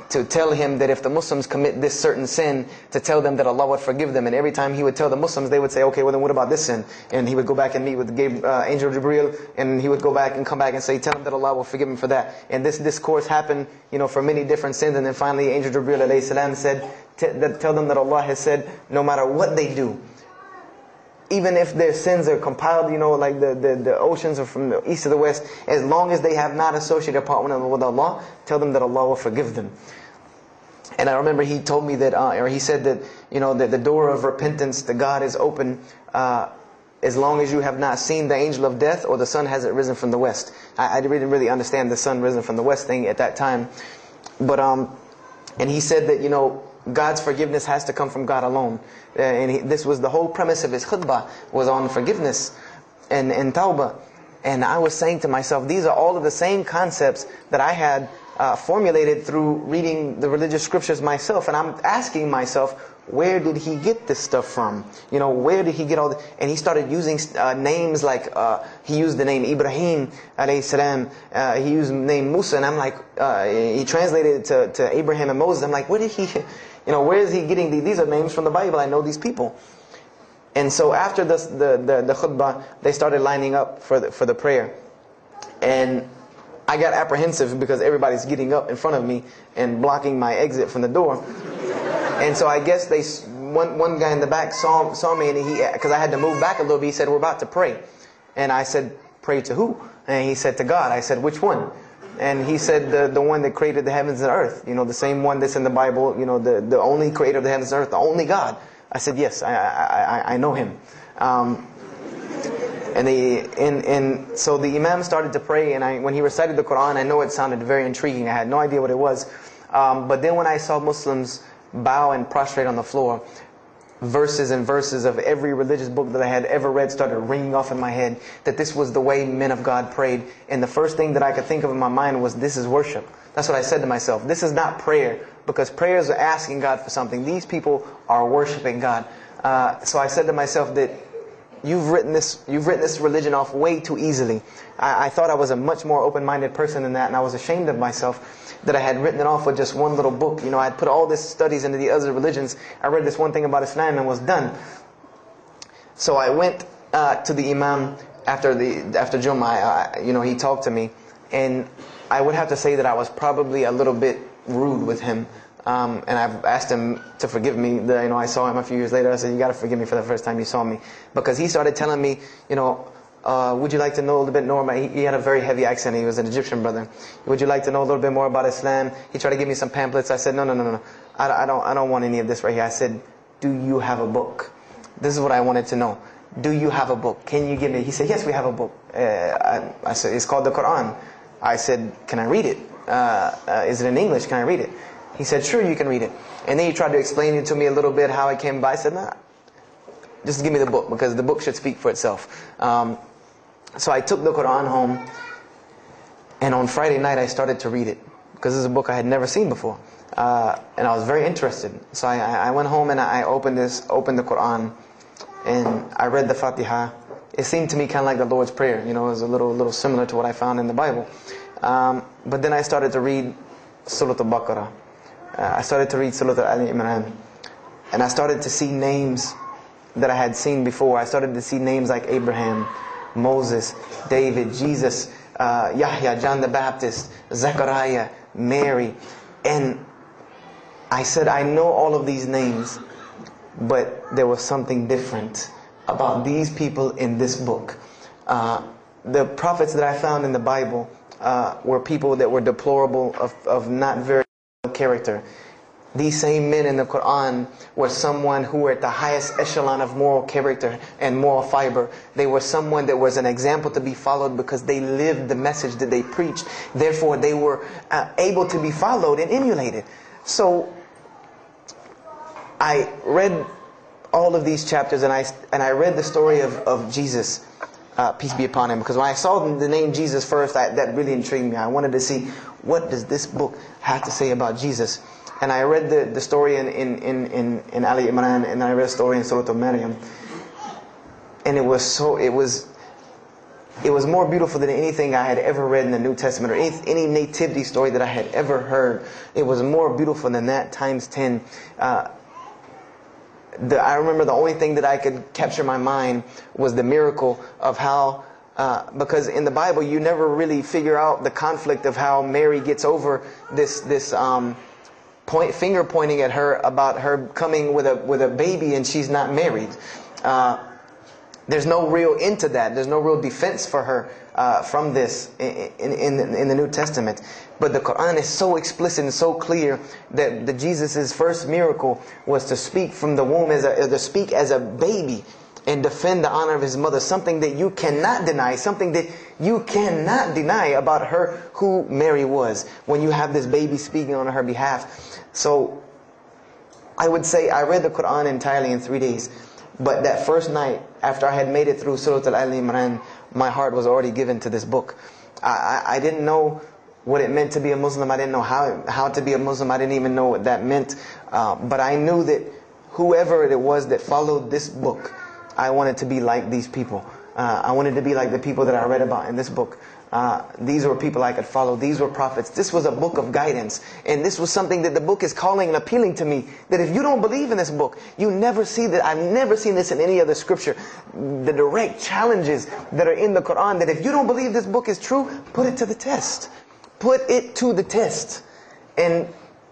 S1: to tell him that if the Muslims commit this certain sin, to tell them that Allah would forgive them. And every time he would tell the Muslims, they would say, okay, well then what about this sin? And he would go back and meet with Angel Jibreel, and he would go back and come back and say, tell them that Allah will forgive him for that. And this discourse happened, for many different sins. And then finally Angel Jibreel alayhi salam said, tell them that Allah has said, no matter what they do, even if their sins are compiled, like the oceans are from the east to the west, as long as they have not associated a partner with Allah, tell them that Allah will forgive them. And I remember he told me that, or he said that, that the door of repentance to God is open as long as you have not seen the angel of death or the sun hasn't risen from the west. I didn't really understand the sun risen from the west thing at that time. But, and he said that, God's forgiveness has to come from God alone. And this was the whole premise of his khutbah, was on forgiveness and tawbah. And I was saying to myself, these are all of the same concepts that I had formulated through reading the religious scriptures myself. And I'm asking myself, where did he get this stuff from? Where did he get all this? And he started using names like, he used the name Ibrahim alayhi salam, he used the name Musa, and I'm like, he translated it to Abraham and Moses. I'm like, where did he, where is he getting these? These are names from the Bible, I know these people. And so after the khutbah, they started lining up for the prayer. And I got apprehensive because everybody's getting up in front of me and blocking my exit from the door. And so I guess one guy in the back saw me, and because I had to move back a little bit, he said, we're about to pray. And I said, pray to who? And he said, to God. I said, which one? And he said, the one that created the heavens and earth. The same one that's in the Bible, the only creator of the heavens and earth, the only God. I said, yes, I know him. And so the Imam started to pray, and when he recited the Quran, I know it sounded very intriguing. I had no idea what it was. But then when I saw Muslims bow and prostrate on the floor, verses and verses of every religious book that I had ever read started ringing off in my head, that this was the way men of God prayed. And the first thing that I could think of in my mind was, this is worship. That's what I said to myself. This is not prayer, because prayers are asking God for something. These people are worshiping God. So I said to myself that you've written this religion off way too easily. I thought I was a much more open-minded person than that, and I was ashamed of myself that I had written it off with just one little book. I had put all this studies into the other religions. I read this one thing about Islam and was done. So I went to the Imam after Jummah. He talked to me, and I would have to say that I was probably a little bit rude with him. And I've asked him to forgive me. I saw him a few years later. I said, you got to forgive me for the first time you saw me. Because he started telling me, would you like to know a little bit more about, he had a very heavy accent. He was an Egyptian brother. Would you like to know a little bit more about Islam? He tried to give me some pamphlets. I said, no. I don't want any of this right here. I said, do you have a book? This is what I wanted to know. Do you have a book? Can you give me? He said, yes, we have a book. I said, it's called the Quran. I said, can I read it? Is it in English? Can I read it? He said, sure, you can read it. And then he tried to explain it to me a little bit, how it came by. I said, nah, just give me the book, because the book should speak for itself. So I took the Quran home, and on Friday night I started to read it, because this is a book I had never seen before. And I was very interested. So I went home and I opened the Quran, and I read the Fatiha. It seemed to me kind of like the Lord's Prayer. It was a little similar to what I found in the Bible. But then I started to read Surah Al-Baqarah. I started to read Surah Al-Imran. And I started to see names that I had seen before. I started to see names like Abraham, Moses, David, Jesus, Yahya, John the Baptist, Zechariah, Mary. And I said, I know all of these names, but there was something different about these people in this book. The prophets that I found in the Bible were people that were deplorable, of not very good character. These same men in the Quran were someone who were at the highest echelon of moral character and moral fiber. They were someone that was an example to be followed because they lived the message that they preached. Therefore, they were able to be followed and emulated. So, I read all of these chapters and I read the story of Jesus, peace be upon him. Because when I saw the name Jesus first, that really intrigued me. I wanted to see, what does this book have to say about Jesus? And I read the story in Ali Imran, and I read a story in Surah Al-Maryam. And it was more beautiful than anything I had ever read in the New Testament, or any nativity story that I had ever heard. It was more beautiful than that, times 10. I remember the only thing that I could capture in my mind was the miracle of how, because in the Bible you never really figure out the conflict of how Mary gets over this finger pointing at her about her coming with a baby and she's not married. There's no real end to that. There's no real defense for her from this in the New Testament. But the Quran is so explicit and so clear that Jesus' first miracle was to speak from the womb, to speak as a baby and defend the honor of his mother. Something that you cannot deny. Something that you cannot deny about her, who Mary was, when you have this baby speaking on her behalf. So I would say I read the Quran entirely in 3 days. But that first night, after I had made it through Surah Al-Imran, my heart was already given to this book. I didn't know what it meant to be a Muslim. I didn't know how to be a Muslim. I didn't even know what that meant. But I knew that whoever it was that followed this book, I wanted to be like these people. I wanted to be like the people that I read about in this book. These were people I could follow. These were prophets. This was a book of guidance. And this was something that the book is calling and appealing to me. That if you don't believe in this book, you never see that. I've never seen this in any other scripture. The direct challenges that are in the Quran, that if you don't believe this book is true, put it to the test. Put it to the test. And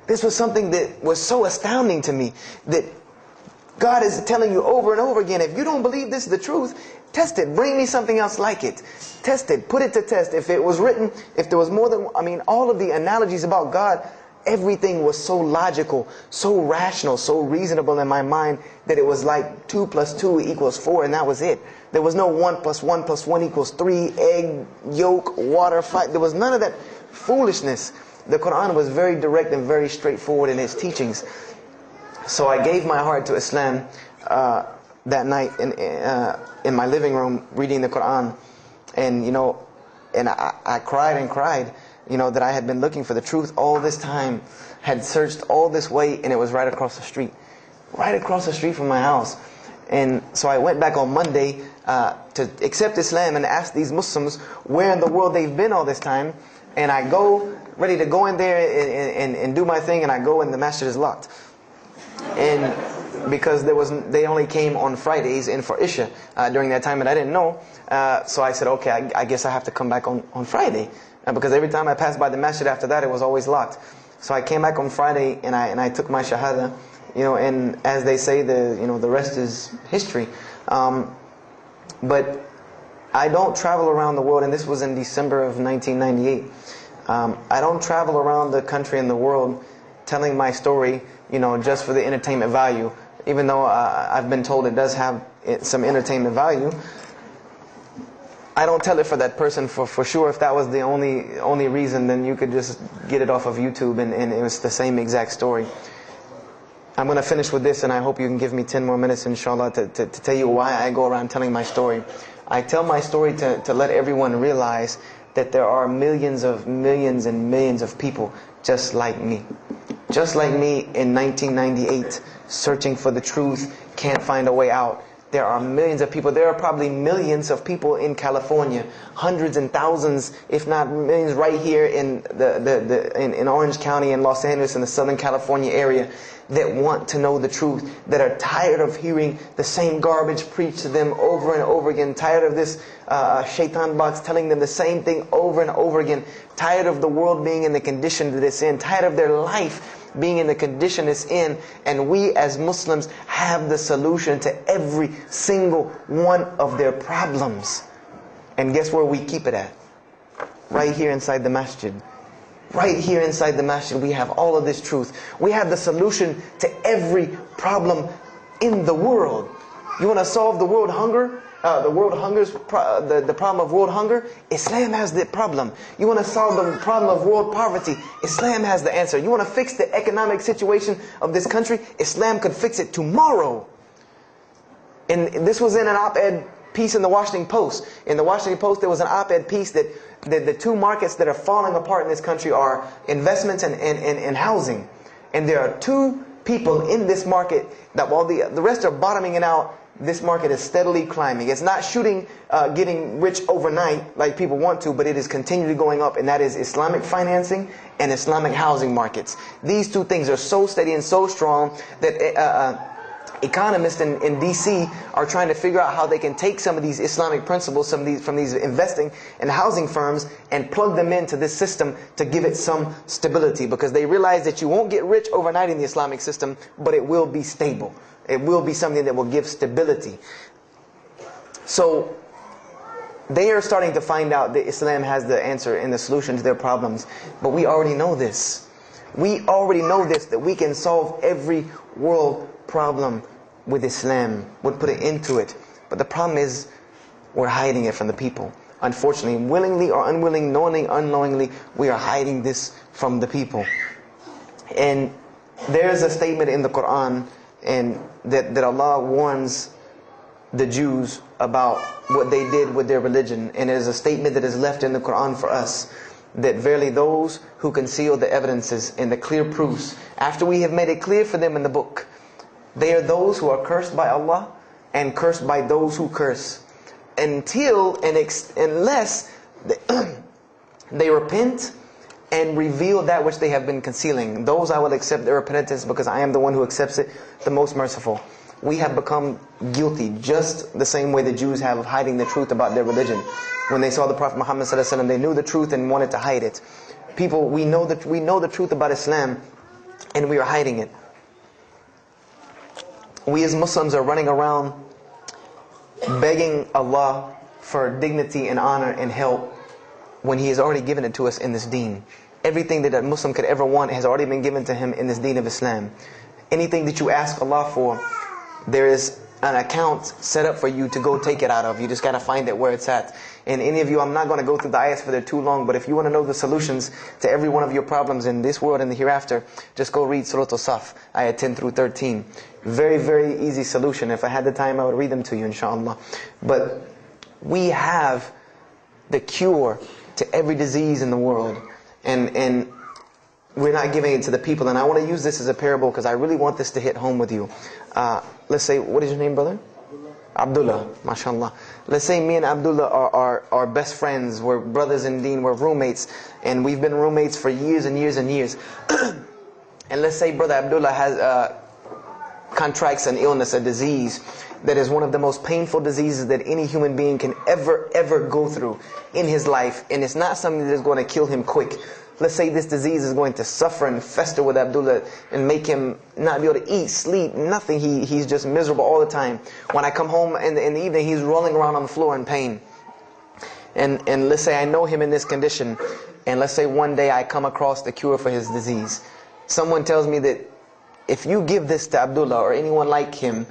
S1: this was something that was so astounding to me, that God is telling you over and over again, if you don't believe this is the truth, test it. Bring me something else like it. Test it. Put it to test. If it was written, if there was more than, all of the analogies about God, everything was so logical, so rational, so reasonable in my mind that it was like 2 + 2 = 4, and that was it. There was no 1 + 1 + 1 = 3, egg, yolk, water, fight. There was none of that foolishness. The Quran was very direct and very straightforward in its teachings. So I gave my heart to Islam that night in my living room, reading the Quran, and I cried and cried, that I had been looking for the truth all this time, had searched all this way, and it was right across the street from my house. And so I went back on Monday to accept Islam and ask these Muslims where in the world they've been all this time. And I go ready to go in there and do my thing, and I go and the masjid is locked. And because they only came on Fridays and for Isha during that time, and I didn't know. So I said, okay, I guess I have to come back on Friday, because every time I passed by the masjid after that, it was always locked. So I came back on Friday and I took my shahada, and as they say, the rest is history. But I don't travel around the world, and this was in December of 1998. I don't travel around the country and the world telling my story, just for the entertainment value. Even though I've been told it does have some entertainment value, I don't tell it for that person for sure. If that was the only reason, then you could just get it off of YouTube and it was the same exact story. I'm going to finish with this, and I hope you can give me 10 more minutes, inshallah, to tell you why I go around telling my story. I tell my story to let everyone realize that there are millions and millions of people just like me. Just like me in 1998, searching for the truth, can't find a way out. There are millions of people. There are probably millions of people in California, hundreds and thousands, if not millions, right here in in Orange County and Los Angeles in the Southern California area, that want to know the truth, that are tired of hearing the same garbage preached to them over and over again, tired of this shaitan box telling them the same thing over and over again, tired of the world being in the condition that it's in, tired of their life being in the condition it's in. And we as Muslims have the solution to every single one of their problems. And guess where we keep it at? Right here inside the masjid. Right here inside the masjid, we have all of this truth. We have the solution to every problem in the world. You want to solve the world hunger? The problem of world hunger? Islam has the problem. You want to solve the problem of world poverty? Islam has the answer. You want to fix the economic situation of this country? Islam could fix it tomorrow. And this was in an op-ed piece in the Washington Post. In the Washington Post, there was an op-ed piece that the two markets that are falling apart in this country are investments and housing. And there are two people in this market that while the rest are bottoming it out, this market is steadily climbing. It's not getting rich overnight like people want to, but it is continually going up, and that is Islamic financing and Islamic housing markets. These two things are so steady and so strong that economists in DC are trying to figure out how they can take some of these Islamic principles, from these investing and housing firms, and plug them into this system to give it some stability, because they realize that you won't get rich overnight in the Islamic system, but it will be stable. It will be something that will give stability. So they are starting to find out that Islam has the answer and the solution to their problems. But we already know this. We already know this, that we can solve every world problem with Islam. We'll put it into it. But the problem is, we're hiding it from the people. Unfortunately, willingly or unwilling, knowingly, unknowingly, we are hiding this from the people. And there's a statement in the Quran and that Allah warns the Jews about what they did with their religion. And it is a statement that is left in the Quran for us, that verily those who conceal the evidences and the clear proofs, after we have made it clear for them in the book, they are those who are cursed by Allah and cursed by those who curse, unless they repent and reveal that which they have been concealing. Those I will accept their repentance, because I am the one who accepts it, the most merciful. We have become guilty just the same way the Jews have of hiding the truth about their religion. When they saw the Prophet Muhammad ﷺ, they knew the truth and wanted to hide it. People, we know the truth about Islam, and we are hiding it. We as Muslims are running around begging Allah for dignity and honor and help, when He has already given it to us in this deen. Everything that a Muslim could ever want has already been given to him in this deen of Islam. Anything that you ask Allah for, there is an account set up for you to go take it out of. You just got to find it where it's at. And any of you, I'm not going to go through the ayahs for they're too long, but if you want to know the solutions to every one of your problems in this world and the hereafter, just go read Surah Al-Saf, ayah 10 through 13. Very, very easy solution. If I had the time, I would read them to you, inshallah. But we have the cure to every disease in the world, and we're not giving it to the people. And I want to use this as a parable, because I really want this to hit home with you. Let's say, what is your name, brother? Abdullah, mashallah. Let's say me and Abdullah are best friends, we're brothers in deen, we're roommates, and we've been roommates for years and years and years. And let's say brother Abdullah has contracts an illness, a disease that is one of the most painful diseases that any human being can ever go through in his life, and it's not something that is going to kill him quick. Let's say this disease is going to suffer and fester with Abdullah and make him not be able to eat, sleep, nothing. He's just miserable all the time. When I come home in the evening, he's rolling around on the floor in pain. And let's say I know him in this condition, and let's say one day I come across the cure for his disease. Someone tells me that if you give this to Abdullah or anyone like him,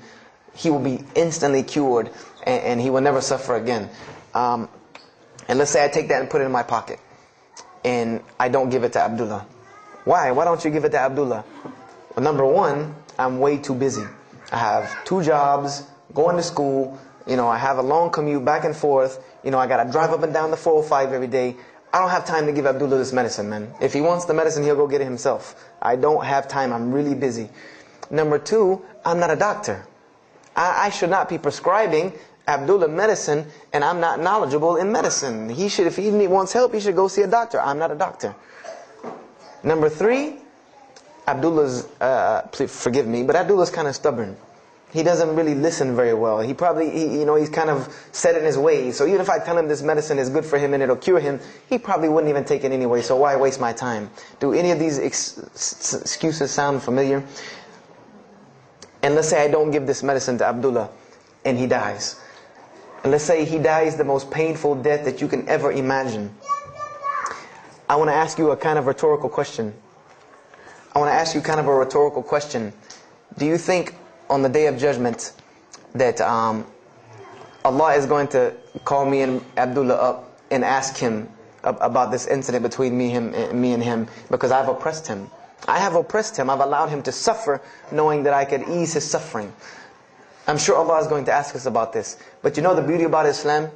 S1: he will be instantly cured and he will never suffer again. And let's say I take that and put it in my pocket, and I don't give it to Abdullah. Why? Why don't you give it to Abdullah? Well, number one, I'm way too busy. I have 2 jobs, going to school, I have a long commute back and forth, I gotta drive up and down the 405 every day. I don't have time to give Abdullah this medicine, man. If he wants the medicine, he'll go get it himself. I don't have time, I'm really busy. Number 2, I'm not a doctor. I should not be prescribing Abdullah medicine, and I'm not knowledgeable in medicine. He should, if he wants help, he should go see a doctor. I'm not a doctor. Number 3, Abdullah's, please forgive me, but Abdullah's kind of stubborn. He doesn't really listen very well. He probably, he's kind of set in his ways. So even if I tell him this medicine is good for him and it'll cure him, he probably wouldn't even take it anyway. So why waste my time? Do any of these excuses sound familiar? And let's say I don't give this medicine to Abdullah and he dies. And let's say he dies the most painful death that you can ever imagine. I want to ask you a kind of rhetorical question. I want to ask you kind of a rhetorical question. Do you think on the Day of Judgment that Allah is going to call me and Abdullah up and ask him about this incident between me and him because I've oppressed him? I have oppressed him. I've allowed him to suffer knowing that I could ease his suffering. I'm sure Allah is going to ask us about this. But you know the beauty about Islam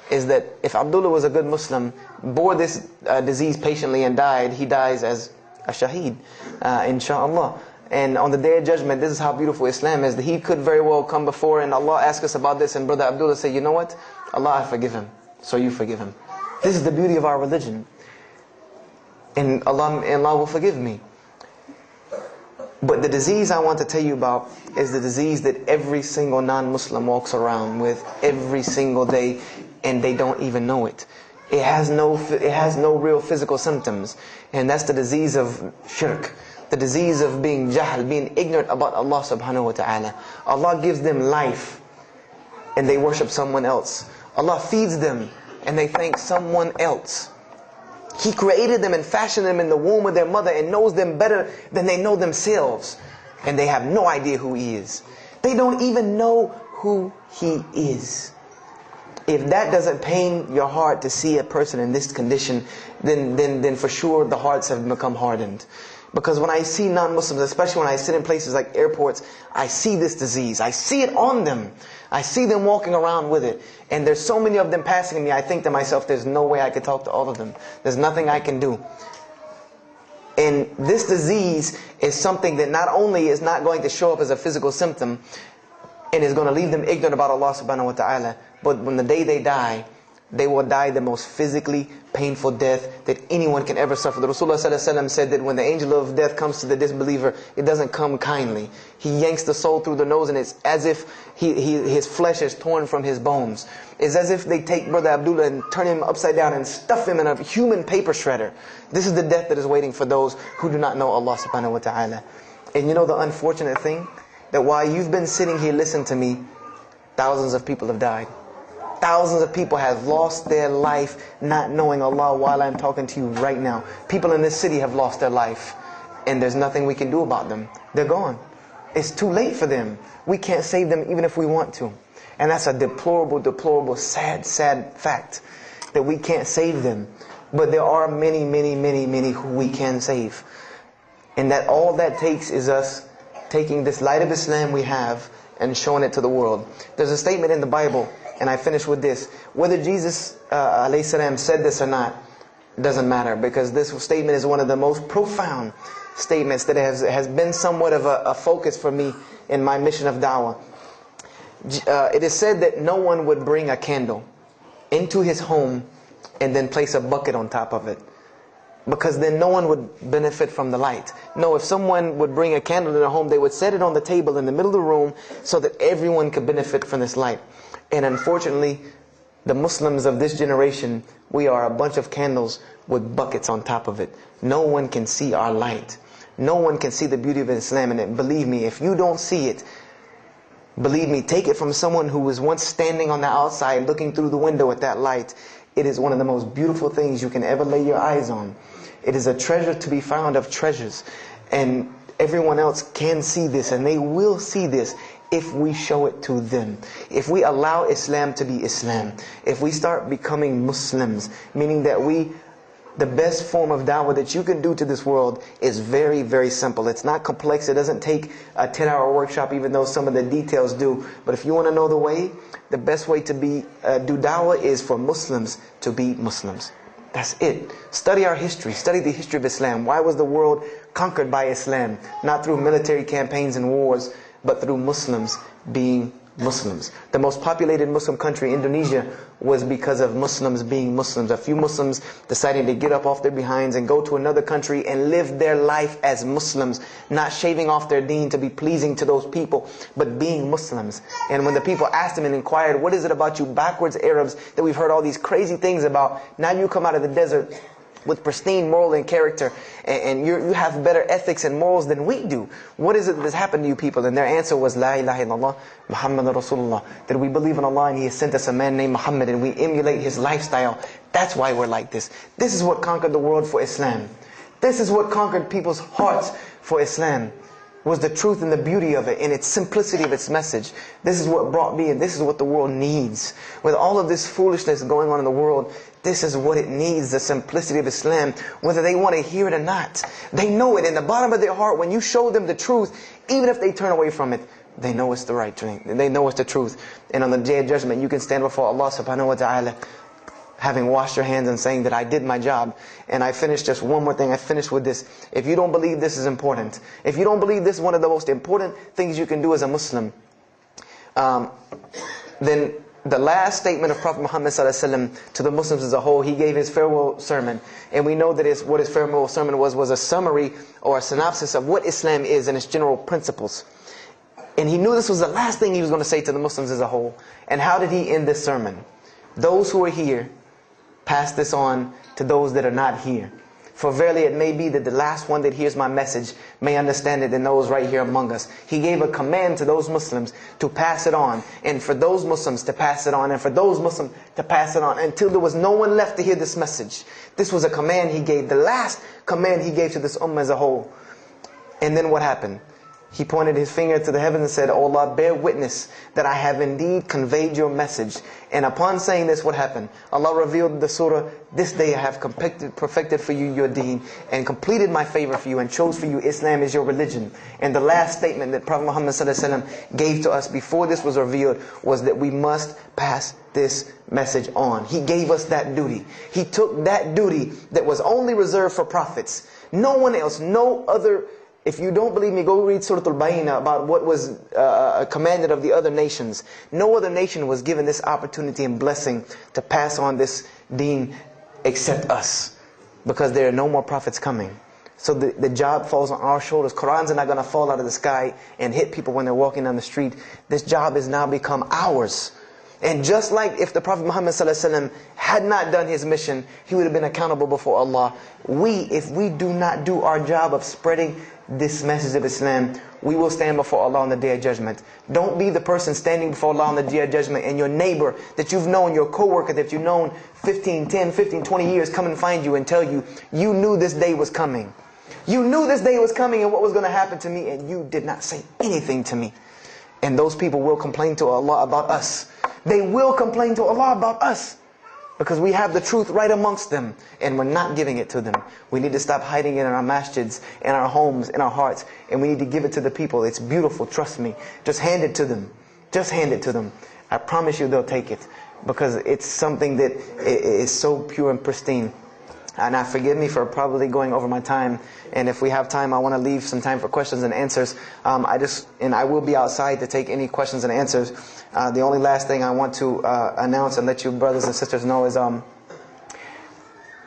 S1: is that if Abdullah was a good Muslim, bore this disease patiently and died, he dies as a shaheed, inshaAllah. And on the Day of Judgment, this is how beautiful Islam is, that he could very well come before and Allah ask us about this and Brother Abdullah say, you know what? Allah, I forgive him. So you forgive him. This is the beauty of our religion. And Allah will forgive me. But the disease I want to tell you about is the disease that every single non-Muslim walks around with every single day, and they don't even know it. It has no real physical symptoms, and that's the disease of shirk, the disease of being jahl, being ignorant about Allah subhanahu wa ta'ala. Allah gives them life, and they worship someone else. Allah feeds them, and they thank someone else. He created them and fashioned them in the womb of their mother and knows them better than they know themselves. And they have no idea who He is. They don't even know who He is. If that doesn't pain your heart to see a person in this condition, then for sure the hearts have become hardened. Because when I see non-Muslims, especially when I sit in places like airports, I see this disease. I see it on them. I see them walking around with it. And there's so many of them passing me, I think to myself, there's no way I could talk to all of them. There's nothing I can do. And this disease is something that not only is not going to show up as a physical symptom, and is going to leave them ignorant about Allah subhanahu wa ta'ala, but when the day they die, they will die the most physically painful death that anyone can ever suffer. The Rasulullah ﷺ said that when the angel of death comes to the disbeliever, it doesn't come kindly. He yanks the soul through the nose, and it's as if his flesh is torn from his bones. It's as if they take Brother Abdullah and turn him upside down and stuff him in a human paper shredder. This is the death that is waiting for those who do not know Allah subhanahu wa ta'ala. And you know the unfortunate thing? That while you've been sitting here listening to me, thousands of people have died. Thousands of people have lost their life not knowing Allah while I'm talking to you right now. People in this city have lost their life, and there's nothing we can do about them. They're gone. It's too late for them. We can't save them even if we want to. And that's a deplorable, deplorable, sad, sad fact that we can't save them. But there are many, many, many, many who we can save. And that all that takes is us taking this light of Islam we have and showing it to the world. There's a statement in the Bible, and I finish with this. Whether Jesus alayhi salam said this or not doesn't matter, because this statement is one of the most profound statements that has been somewhat of a focus for me in my mission of da'wah. It is said that no one would bring a candle into his home and then place a bucket on top of it, because then no one would benefit from the light. No, if someone would bring a candle in their home, they would set it on the table in the middle of the room so that everyone could benefit from this light. And unfortunately, the Muslims of this generation, we are a bunch of candles with buckets on top of it. No one can see our light. No one can see the beauty of Islam in it. Believe me, if you don't see it, believe me, take it from someone who was once standing on the outside looking through the window at that light. It is one of the most beautiful things you can ever lay your eyes on. It is a treasure to be found of treasures. And everyone else can see this, and they will see this if we show it to them. If we allow Islam to be Islam. If we start becoming Muslims, meaning that the best form of da'wah that you can do to this world is very, very simple. It's not complex. It doesn't take a 10-hour workshop, even though some of the details do. But if you want to know the way, the best way to do da'wah is for Muslims to be Muslims. That's it. Study our history. Study the history of Islam. Why was the world conquered by Islam? Not through military campaigns and wars, but through Muslims being Muslims. The most populated Muslim country, Indonesia, was because of Muslims being Muslims. A few Muslims deciding to get up off their behinds and go to another country and live their life as Muslims, not shaving off their deen to be pleasing to those people, but being Muslims. And when the people asked them and inquired, what is it about you backwards Arabs that we've heard all these crazy things about? Now you come out of the desert with pristine moral and character, and you have better ethics and morals than we do. What is it that's happened to you people? And their answer was, La ilaha illallah, Muhammad Rasulullah. That we believe in Allah and He has sent us a man named Muhammad, and we emulate his lifestyle. That's why we're like this. This is what conquered the world for Islam. This is what conquered people's hearts for Islam. Was the truth and the beauty of it, and its simplicity of its message. This is what brought me, and this is what the world needs. With all of this foolishness going on in the world, this is what it needs, the simplicity of Islam, whether they want to hear it or not. They know it in the bottom of their heart. When you show them the truth, even if they turn away from it, they know it's the right thing. They know it's the truth. And on the Day of Judgment, you can stand before Allah subhanahu wa ta'ala, having washed your hands and saying that I did my job. And I finished just one more thing. I finished with this. If you don't believe this is important, if you don't believe this is one of the most important things you can do as a Muslim, then the last statement of Prophet Muhammad ﷺ to the Muslims as a whole, he gave his farewell sermon. And we know that what his farewell sermon was a summary or a synopsis of what Islam is and its general principles. And he knew this was the last thing he was going to say to the Muslims as a whole. And how did he end this sermon? Those who are here, pass this on to those that are not here. For verily it may be that the last one that hears my message may understand it, and those right here among us. He gave a command to those Muslims to pass it on, and for those Muslims to pass it on, and for those Muslims to pass it on, until there was no one left to hear this message. This was a command he gave, the last command he gave to this ummah as a whole. And then what happened? He pointed his finger to the heavens and said, "O Allah, bear witness that I have indeed conveyed your message." And upon saying this, what happened? Allah revealed the surah, "This day I have perfected for you your deen, and completed my favor for you, and chose for you Islam as your religion." And the last statement that Prophet Muhammad ﷺ gave to us before this was revealed was that we must pass this message on. He gave us that duty. He took that duty that was only reserved for prophets. No one else, no other. If you don't believe me, go read Surah Al-Bayna about what was commanded of the other nations. No other nation was given this opportunity and blessing to pass on this deen except us. Because there are no more prophets coming. So the job falls on our shoulders. Qurans are not going to fall out of the sky and hit people when they're walking down the street. This job has now become ours. And just like if the Prophet Muhammad ﷺ had not done his mission, he would have been accountable before Allah. If we do not do our job of spreading this message of Islam, we will stand before Allah on the Day of Judgment. Don't be the person standing before Allah on the Day of Judgment and your neighbor that you've known, your co-worker that you've known 10, 15, 20 years come and find you and tell you, you knew this day was coming. You knew this day was coming and what was going to happen to me, and you did not say anything to me. And those people will complain to Allah about us. They will complain to Allah about us. Because we have the truth right amongst them, and we're not giving it to them. We need to stop hiding it in our masjids, in our homes, in our hearts, and we need to give it to the people. It's beautiful, trust me. Just hand it to them. Just hand it to them. I promise you they'll take it, because it's something that is so pure and pristine. And now forgive me for probably going over my time, and if we have time, I want to leave some time for questions and answers. I will be outside to take any questions and answers. The only last thing I want to announce and let you brothers and sisters know is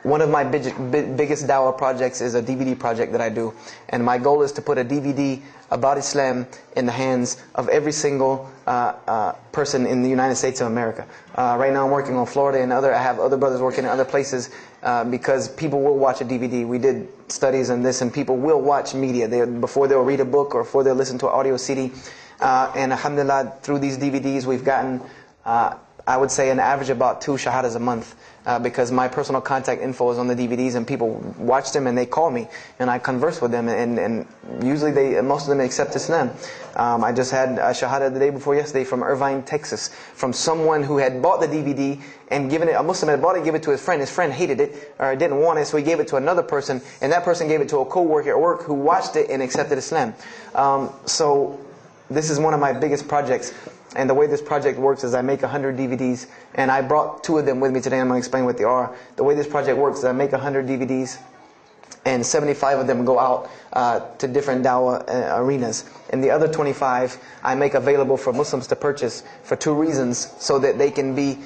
S1: one of my biggest dawah projects is a DVD project that I do. And my goal is to put a DVD about Islam in the hands of every single person in the United States of America. Right now I'm working on Florida and I have other brothers working in other places because people will watch a DVD. We did studies on this, and people will watch media before they'll read a book or before they'll listen to an audio CD. And alhamdulillah, through these DVDs we've gotten, I would say, an average about 2 shahadas a month. Because my personal contact info is on the DVDs, and people watch them and they call me and I converse with them, and usually most of them accept Islam. I just had a shahada the day before yesterday from Irvine, Texas, from someone who had bought the DVD and given it, a Muslim had bought it, gave it to his friend. His friend hated it or didn't want it, so he gave it to another person, and that person gave it to a co-worker at work who watched it and accepted Islam. So this is one of my biggest projects. And the way this project works is I make 100 DVDs, and I brought 2 of them with me today. I'm going to explain what they are. The way this project works is I make 100 DVDs, and 75 of them go out to different dawah arenas. And the other 25 I make available for Muslims to purchase for 2 reasons: so that they can be,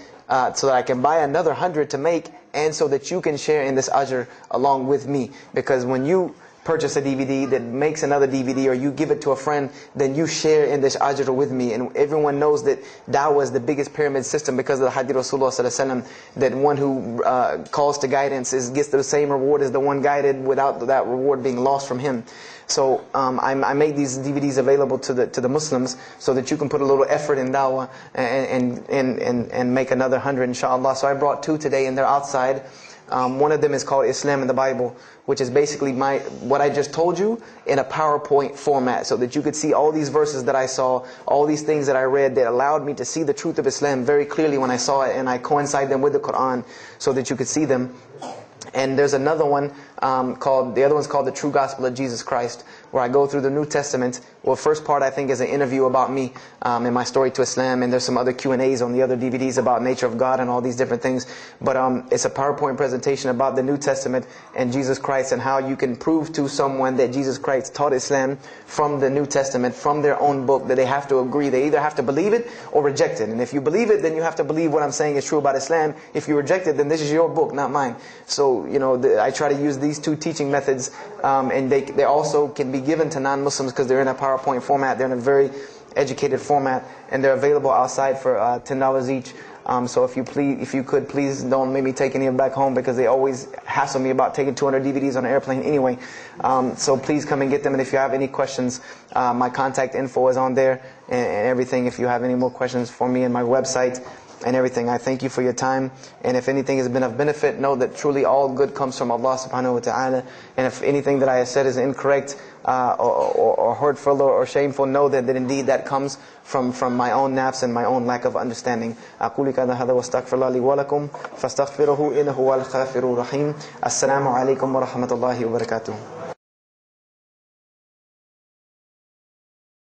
S1: so that I can buy another 100 to make, and so that you can share in this ajr along with me. Because when you purchase a DVD, that makes another DVD, or you give it to a friend, then you share in this ajr with me. And everyone knows that da'wah is the biggest pyramid system because of the hadith Rasulullah sallallahu alaihi wasallam, that one who calls to guidance gets the same reward as the one guided, without that reward being lost from him. So I make these DVDs available to the Muslims so that you can put a little effort in da'wah and make another 100 inshallah. So I brought 2 today, and they're outside. One of them is called Islam in the Bible, which is basically what I just told you in a PowerPoint format, so that you could see all these verses that I saw, all these things that I read that allowed me to see the truth of Islam very clearly when I saw it, and I coincide them with the Quran so that you could see them. And there's another one the other one's called The True Gospel of Jesus Christ, where I go through the New Testament. Well, first part I think is an interview about me and my story to Islam, and there's some other Q&As on the other DVDs about nature of God and all these different things. But it's a PowerPoint presentation about the New Testament and Jesus Christ, and how you can prove to someone that Jesus Christ taught Islam from the New Testament, from their own book, that they have to agree. They either have to believe it or reject it. And if you believe it, then you have to believe what I'm saying is true about Islam. If you reject it, then this is your book, not mine. So, I try to use these 2 teaching methods, and they also can be given to non-Muslims because they're in a PowerPoint format. They're in a very educated format, and they're available outside for $10 each. So if you could, please don't make me take any of them back home, because they always hassle me about taking 200 DVDs on an airplane anyway. So please come and get them. And if you have any questions, my contact info is on there and everything. If you have any more questions for me, and my website and everything. I thank you for your time. And if anything has been of benefit, know that truly all good comes from Allah subhanahu wa ta'ala. And if anything that I have said is incorrect or hurtful or shameful, know that indeed that comes from my own nafs and my own lack of understanding. أقول كذا هذا واستغفر الله لي ولكم فاستغفروه إنه هو الغفور الرحيم. السلام عليكم ورحمة الله وبركاته.